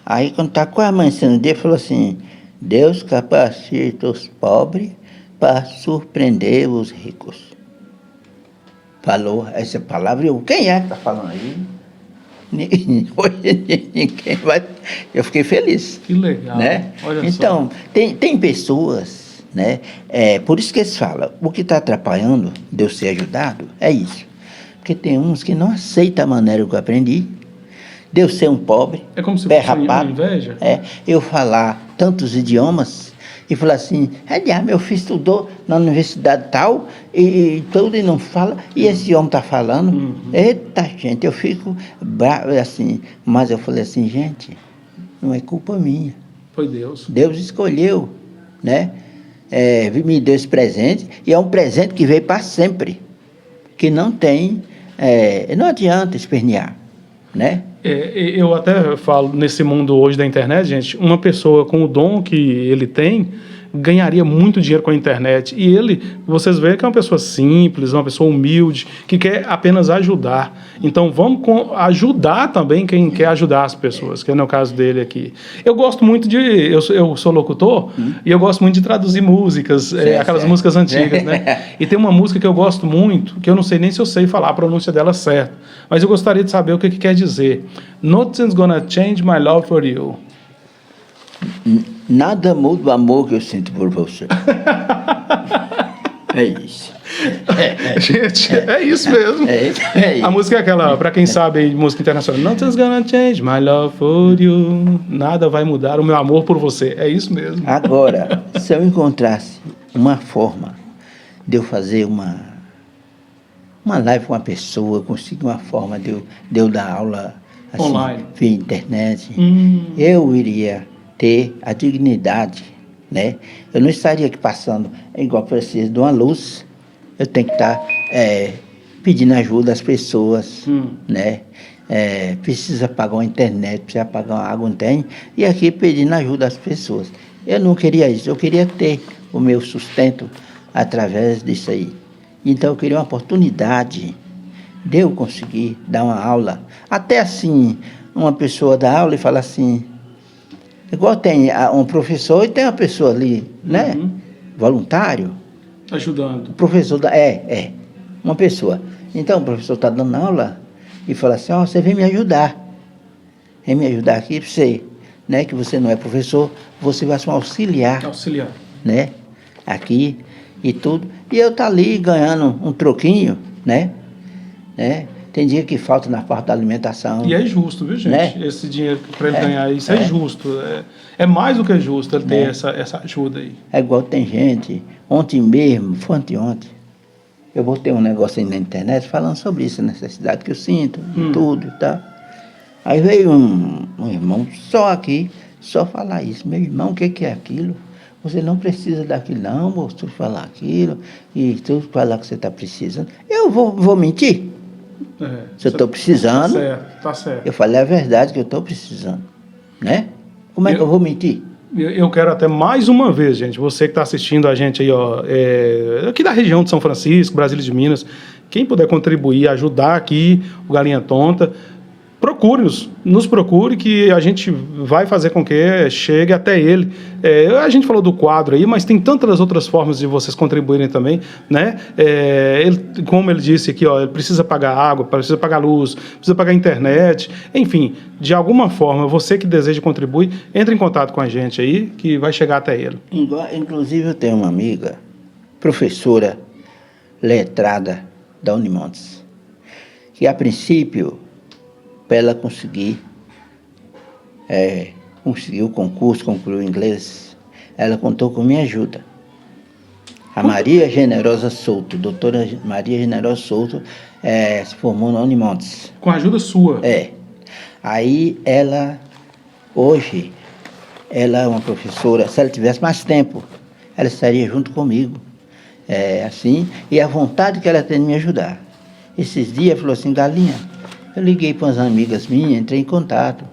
Aí, quando está quase amanhecendo o dia, falou assim: Deus capacita os pobres para surpreender os ricos. Falou essa palavra, quem é que está falando aí? Ninguém vai. Eu fiquei feliz.
Que legal,
né?
Olha
então,
só.
Tem pessoas, né? Por isso que eles falam, o que está atrapalhando de eu ser ajudado é isso. Porque tem uns que não aceitam a maneira que eu aprendi, de eu ser um pobre,
é como se
pé
fosse uma
rapado,
inveja?
Eu falar tantos idiomas e falar assim: meu filho estudou na universidade tal e tudo e não fala, e esse homem está falando. Eita, gente, eu fico bravo assim. Mas eu falei assim: gente, não é culpa minha.
Foi Deus.
Deus escolheu, né? Me deu esse presente, e é um presente que veio para sempre, que não tem, não adianta espernear, né?
Eu até falo, nesse mundo hoje da internet, gente, uma pessoa com o dom que ele tem ganharia muito dinheiro com a internet. E ele, vocês veem que é uma pessoa simples, uma pessoa humilde, que quer apenas ajudar. Então vamos ajudar também quem quer ajudar as pessoas, que é no caso dele aqui. Eu gosto muito eu sou locutor, e eu gosto muito de traduzir músicas, aquelas músicas antigas, né? E tem uma música que eu gosto muito, que eu não sei nem se eu sei falar a pronúncia dela certo, mas eu gostaria de saber o que quer dizer. Nothing's gonna change my love for you.
Nada muda o amor que eu sinto por você. É isso.
Gente, é isso mesmo. A música é aquela, para quem sabe, música internacional. Nothing's gonna change my love for you. Nada vai mudar o meu amor por você. É isso mesmo.
Agora, se eu encontrasse uma forma de eu fazer uma live com uma pessoa, conseguir uma forma de eu dar aula assim,
online,
via internet, eu iria ter a dignidade, né? Eu não estaria aqui passando igual preciso de uma luz. Eu tenho que estar pedindo ajuda às pessoas, né? Precisa pagar uma internet, precisa pagar uma água, não tem? E aqui pedindo ajuda às pessoas. Eu não queria isso, eu queria ter o meu sustento através disso aí. Então eu queria uma oportunidade de eu conseguir dar uma aula. Até assim, uma pessoa dá aula e fala assim, igual tem um professor e tem uma pessoa ali, né? Voluntário.
Ajudando.
O professor uma pessoa. Então o professor está dando aula e fala assim, você vem me ajudar. Vem me ajudar aqui para você, né? Que você não é professor, você vai ser um auxiliar.
Auxiliar.
Né? Aqui e tudo. E eu tá ali ganhando um troquinho, né? Tem dia que falta na parte da alimentação.
E é justo, viu, gente?
Né?
Esse dinheiro para ele ganhar isso é justo. É mais do que justo ele ter essa ajuda aí.
É igual tem gente, ontem mesmo, foi anteontem, eu botei um negócio aí na internet falando sobre isso, a necessidade que eu sinto, tudo e tal. Aí veio um irmão só aqui, só falar isso. Meu irmão, o que é aquilo? Você não precisa daquilo não, moço, falar aquilo, e tu falar que você está precisando. Eu vou mentir? Se eu estou precisando,
tá certo.
eu falei a verdade que eu estou precisando, né? Como é que eu vou mentir?
Eu quero até mais uma vez, gente, você que está assistindo a gente aí, aqui da região de São Francisco, Brasília de Minas, quem puder contribuir, ajudar aqui o Galinha Tonta, nos procure que a gente vai fazer com que chegue até ele. A gente falou do quadro aí, mas tem tantas outras formas de vocês contribuírem também, né? Como ele disse aqui, ele precisa pagar água, precisa pagar luz, precisa pagar internet, enfim, de alguma forma, você que deseja contribuir, entre em contato com a gente aí, que vai chegar até ele.
Inclusive eu tenho uma amiga, professora letrada da Unimontes, que a princípio, para ela conseguir o concurso, concluir o inglês, ela contou com minha ajuda. A Maria Generosa Souto, doutora Maria Generosa Souto, se formou na Unimontes.
Com a ajuda sua?
Aí ela, hoje, ela é uma professora, se ela tivesse mais tempo, ela estaria junto comigo. Assim, e a vontade que ela tem de me ajudar. Esses dias, falou assim, Galinha, eu liguei para umas amigas minhas, entrei em contato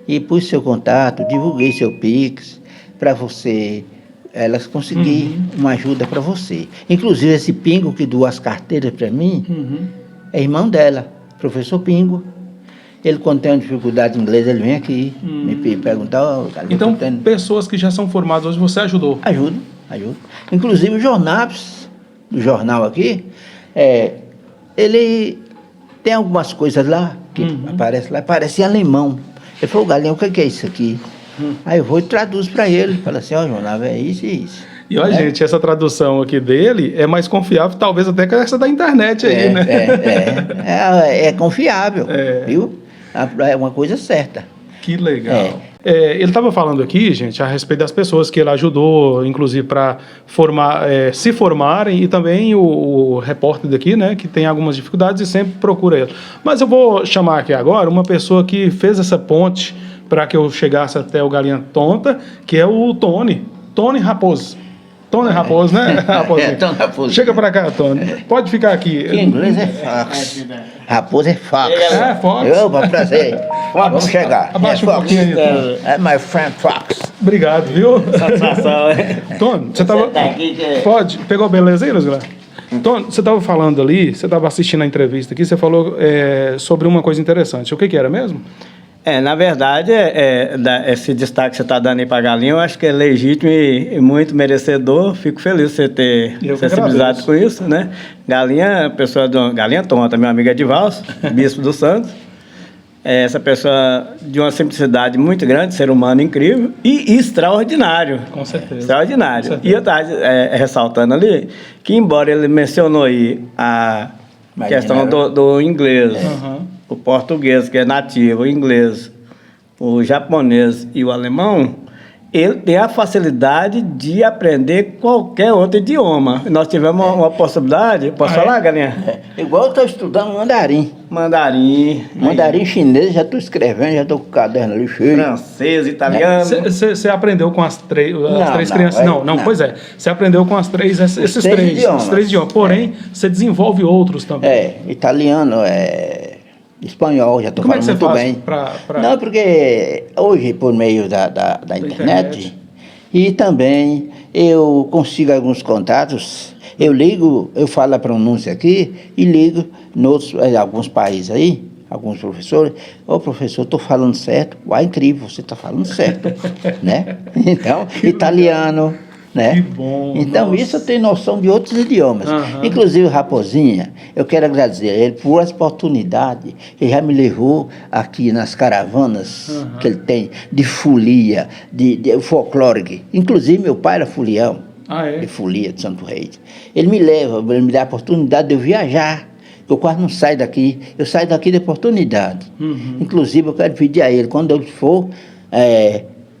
e pus seu contato, divulguei seu Pix para você, elas conseguirem uma ajuda para você. Inclusive esse Pingo que doou as carteiras para mim, é irmão dela, professor Pingo. Ele, quando tem uma dificuldade em inglês, ele vem aqui me perguntar.
Então, pessoas que já são formadas hoje, você ajudou?
Ajudo. Inclusive o Jornaps, do jornal aqui, ele tem algumas coisas lá, que aparece em alemão. Ele falou, Galinha, o que é isso aqui? Aí eu vou e traduzo para ele. Fala assim, jornal, é isso e isso.
E olha, gente, essa tradução aqui dele é mais confiável, talvez até que essa da internet aí, né?
É confiável, viu? É uma coisa certa.
Que legal. Ele estava falando aqui, gente, a respeito das pessoas que ele ajudou, inclusive, para se formarem, e também o repórter daqui, né, que tem algumas dificuldades e sempre procura ele. Mas eu vou chamar aqui agora uma pessoa que fez essa ponte para que eu chegasse até o Galinha Tonta, que é o Tony Raposo. Tony Raposo, né?
Tony Raposo.
Chega pra cá, Tony. Pode ficar aqui.
Que em inglês é Fox. Raposo é Fox.
Fox.
Opa, prazer. Vamos chegar.
Abaixa um pouquinho aí, Tony.
My friend Fox.
Obrigado, viu?
Satisfação,
Tony, você tava... Pode? Pegou beleza aí, Luzglar? Tony, você estava falando ali, você estava assistindo a entrevista aqui, você falou sobre uma coisa interessante. O que era mesmo?
Na verdade, esse destaque que você está dando aí para a Galinha, eu acho que é legítimo e muito merecedor. Fico feliz de você ter sensibilizado com isso, né? Galinha, Galinha Tonta, meu amigo Edivalso, bispo do Santos. Essa pessoa de uma simplicidade muito grande, ser humano incrível e extraordinário.
Com certeza.
Extraordinário.
Com certeza.
E eu estava ressaltando ali que, embora ele mencionou aí a questão do inglês, o português, que é nativo, o inglês, o japonês e o alemão, ele tem a facilidade de aprender qualquer outro idioma. Nós tivemos uma possibilidade, posso falar, Galinha?
Igual eu estou estudando mandarim. Mandarim chinês, já estou escrevendo, já estou com o caderno ali cheio.
Francês, italiano.
Você aprendeu com as três crianças? Não, pois é. Você aprendeu com esses três idiomas. Porém, você desenvolve outros também.
Italiano, espanhol, já estou falando muito bem. Não, porque hoje, por meio da internet, e também eu consigo alguns contatos, Eu ligo, eu falo a pronúncia aqui e ligo em alguns países aí, alguns professores, professor, estou falando certo? Uai, incrível, você está falando certo, né? Então, italiano, né?
Que bom,
então,
nossa.
isso eu tenho noção de outros idiomas. Inclusive, o Raposinha, eu quero agradecer a ele por essa oportunidade que já me levou aqui nas caravanas que ele tem, de folia, de folclórico. Inclusive, meu pai era folião, de folia de Santo Reis. Ele me dá a oportunidade de eu viajar. Eu quase não saio daqui, eu saio daqui de oportunidade. Inclusive, eu quero pedir a ele, quando eu for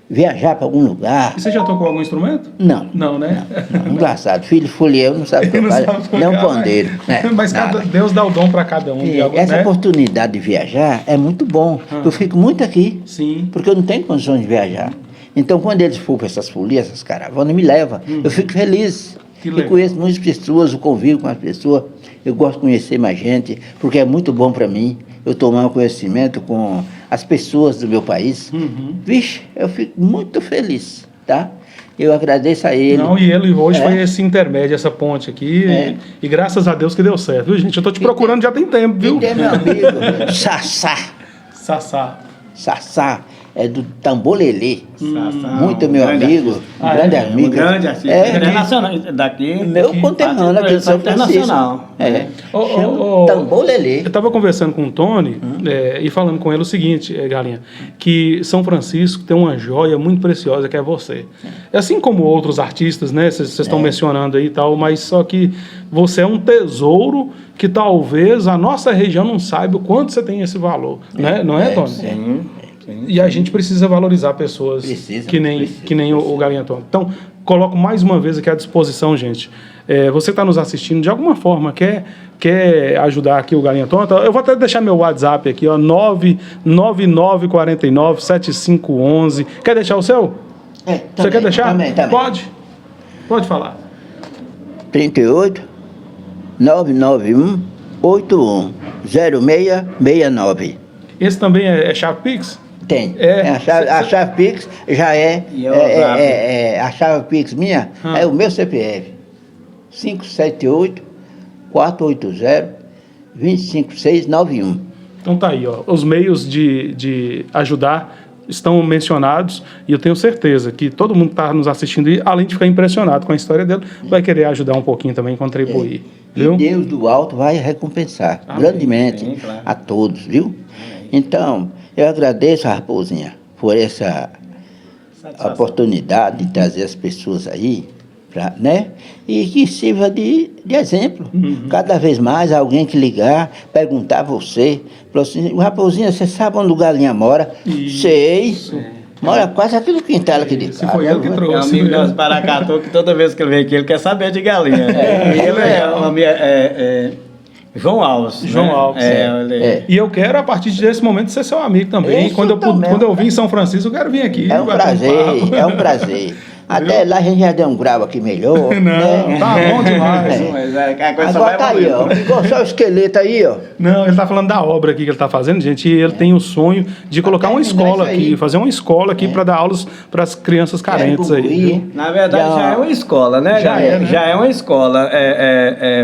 viajar para algum lugar...
E você já tocou algum instrumento?
Não.
Não, né?
Não, engraçado, filho folião não sabe tocar, nem um pandeiro.
Mas Deus dá o dom para cada um.
Essa oportunidade de viajar é muito bom. Eu fico muito aqui, porque eu não tenho condições de viajar. Então, quando eles for para essas folias, essas caravanas, me levam. Eu fico feliz. Eu conheço muitas pessoas, eu convivo com as pessoas. Eu gosto de conhecer mais gente, porque é muito bom para mim eu tomar um conhecimento com as pessoas do meu país. Vixe, eu fico muito feliz, tá? Eu agradeço a ele.
Não, e ele hoje foi esse intermédio, essa ponte aqui, e graças a Deus que deu certo, viu, gente? Eu tô te procurando já tem tempo, viu?
Tem meu amigo, Sassá. Sassá. É do Tambolelê. Muito meu amigo, grande amigo.
Grande artista. Internacional. Daqui.
Meu conterrâneo aqui de São Francisco. Chama Tambolelê.
Eu estava conversando com o Tony e falando com ele o seguinte, Galinha, que São Francisco tem uma joia muito preciosa que é você. Assim como outros artistas, né? Vocês estão mencionando aí e tal, mas só que você é um tesouro que talvez a nossa região não saiba o quanto você tem esse valor. Né? Não é, Tony?
Sim.
E a gente precisa valorizar pessoas que nem o Galinha Antônio. Então, coloco mais uma vez aqui à disposição, gente. Você está nos assistindo, de alguma forma, quer ajudar aqui o Galinha Antônio? Eu vou até deixar meu WhatsApp aqui, ó, 999497511. Quer deixar o seu? Você quer deixar?
Também.
Pode falar.
38 991 81 0669.
Esse também é chave Pix?
Tem. A chave Pix já a chave Pix minha é o meu CPF. 578-480-25691.
Então tá aí, ó. Os meios de ajudar estão mencionados e eu tenho certeza que todo mundo que está nos assistindo, além de ficar impressionado com a história dele, vai querer ajudar um pouquinho também, contribuir. Viu?
E Deus do alto vai recompensar grandemente a todos, viu? Então, eu agradeço a Raposinha por essa oportunidade de trazer as pessoas aí, né? E que sirva de exemplo. Cada vez mais alguém que ligar, perguntar a você, falou assim, Raposinha, você sabe onde o Galinha mora? Sei. Mora quase aqui no quintal aqui de casa.
Se foi ele que trouxe.
É um amigo nosso Paracatu que toda vez que ele vem aqui, ele quer saber de galinha. Ele é João Alves.
João Alves. E eu quero, a partir desse momento, ser seu amigo também. Quando eu vim em São Francisco, eu quero vir aqui.
É um prazer. Até lá a gente já deu um grau aqui melhor.
Não, tá bom demais.
Agora tá aí, ó. Igual só o esqueleto aí, ó.
Não, ele tá falando da obra aqui que ele tá fazendo, gente, e ele tem o sonho de colocar uma escola aqui, fazer uma escola aqui para dar aulas para as crianças carentes aí. Viu?
Na verdade, já é uma escola, né? Já é uma escola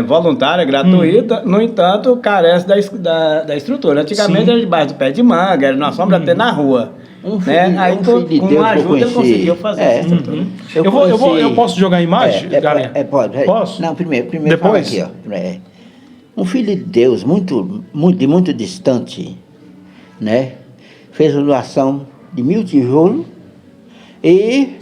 voluntária, gratuita, no entanto, carece da estrutura. Antigamente era debaixo do pé de manga, era na sombra até na rua. Aí com uma ajuda ele conseguiu fazer essa estrutura.
Eu posso jogar a imagem, Galinha?
Pode.
Posso?
Não, primeiro
Depois?
fala aqui, ó. Um filho de Deus, muito distante, né? Fez uma doação de 1000 tijolos e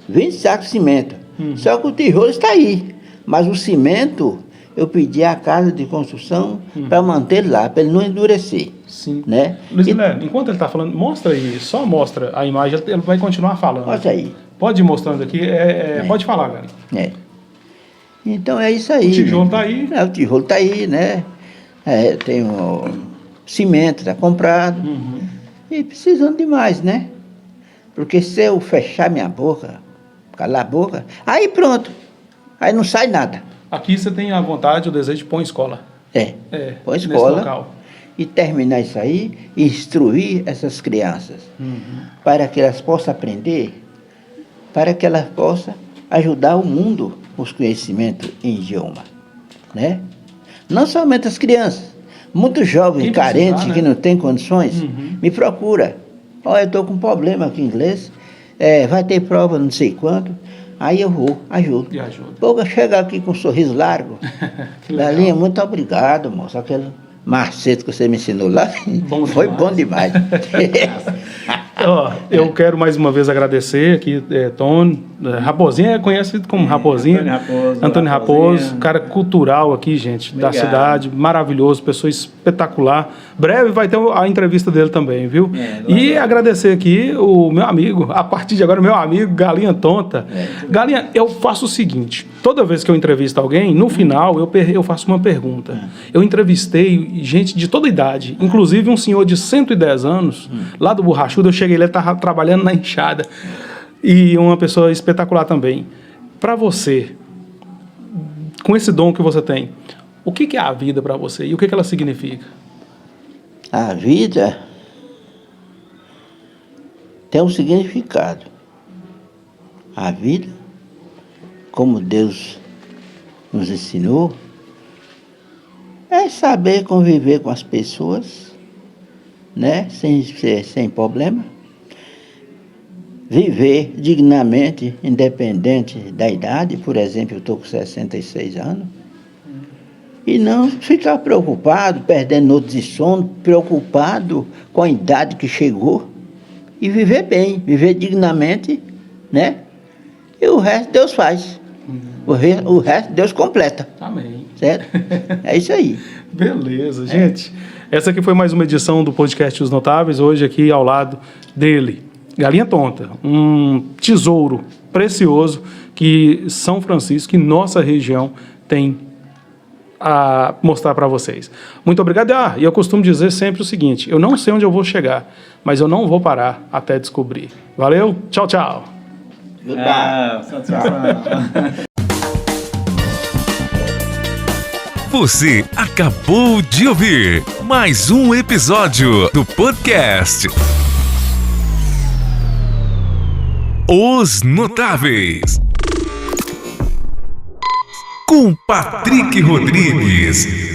20 sacos de cimento. Só que o tijolo está aí, mas o cimento eu pedi à casa de construção para manter lá, para ele não endurecer.
Sim.
Né?
Luiz Guilherme, enquanto ele está falando, mostra aí, só mostra a imagem, ele vai continuar falando.
Mostra aí.
Pode ir mostrando aqui, pode falar, galera.
Então é isso aí.
O tijolo está aí.
O tijolo está aí, né? Tem o cimento, está comprado. E precisando de mais, né? Porque se eu fechar minha boca, calar a boca, aí pronto. Aí não sai nada.
Aqui você tem a vontade, o desejo de pôr em escola.
Pôr escola. E terminar isso aí, e instruir essas crianças, para que elas possam aprender, para que elas possam ajudar o mundo, os conhecimentos em idioma, né? Não somente as crianças, muitos jovens carentes, né? Que não têm condições, me procura. Olha, eu estou com um problema aqui em inglês, vai ter prova não sei quanto, aí eu vou, ajudo. Pouco chega aqui com um sorriso largo. Galinha, muito obrigado, moço. Aquele macete que você me ensinou lá foi bom demais.
Eu quero mais uma vez agradecer aqui, Tony. Raposinha é conhecido como Raposinha. Antônio Raposo, cara cultural aqui, gente, da cidade, maravilhoso, pessoa espetacular. Breve vai ter a entrevista dele também, viu? E agradecer aqui o meu amigo, a partir de agora, meu amigo Galinha Tonta. Galinha, eu faço o seguinte: toda vez que eu entrevisto alguém, no final eu faço uma pergunta. Eu entrevistei gente de toda idade, inclusive um senhor de 110 anos, lá do Borrachudo. Eu cheguei, ele estava trabalhando na enxada. E uma pessoa espetacular também. Para você, com esse dom que você tem, o que é a vida para você e o que ela significa?
A vida tem um significado. A vida, como Deus nos ensinou, é saber conviver com as pessoas, né? Sem problema. Viver dignamente, independente da idade. Por exemplo, eu estou com 66 anos. E não ficar preocupado, perdendo noites de sono, preocupado com a idade que chegou. E viver bem, viver dignamente, né? E o resto Deus faz. O resto Deus completa.
Amém.
Certo? É isso aí.
Beleza, gente. Essa aqui foi mais uma edição do podcast Os Notáveis. Hoje aqui ao lado dele, Galinha Tonta, um tesouro precioso que São Francisco, que nossa região tem a mostrar para vocês. Muito obrigado. E eu costumo dizer sempre o seguinte: eu não sei onde eu vou chegar, mas eu não vou parar até descobrir. Valeu? Tchau, tchau.
Você acabou de ouvir mais um episódio do podcast Os Notáveis, com Patrick Rodrigues.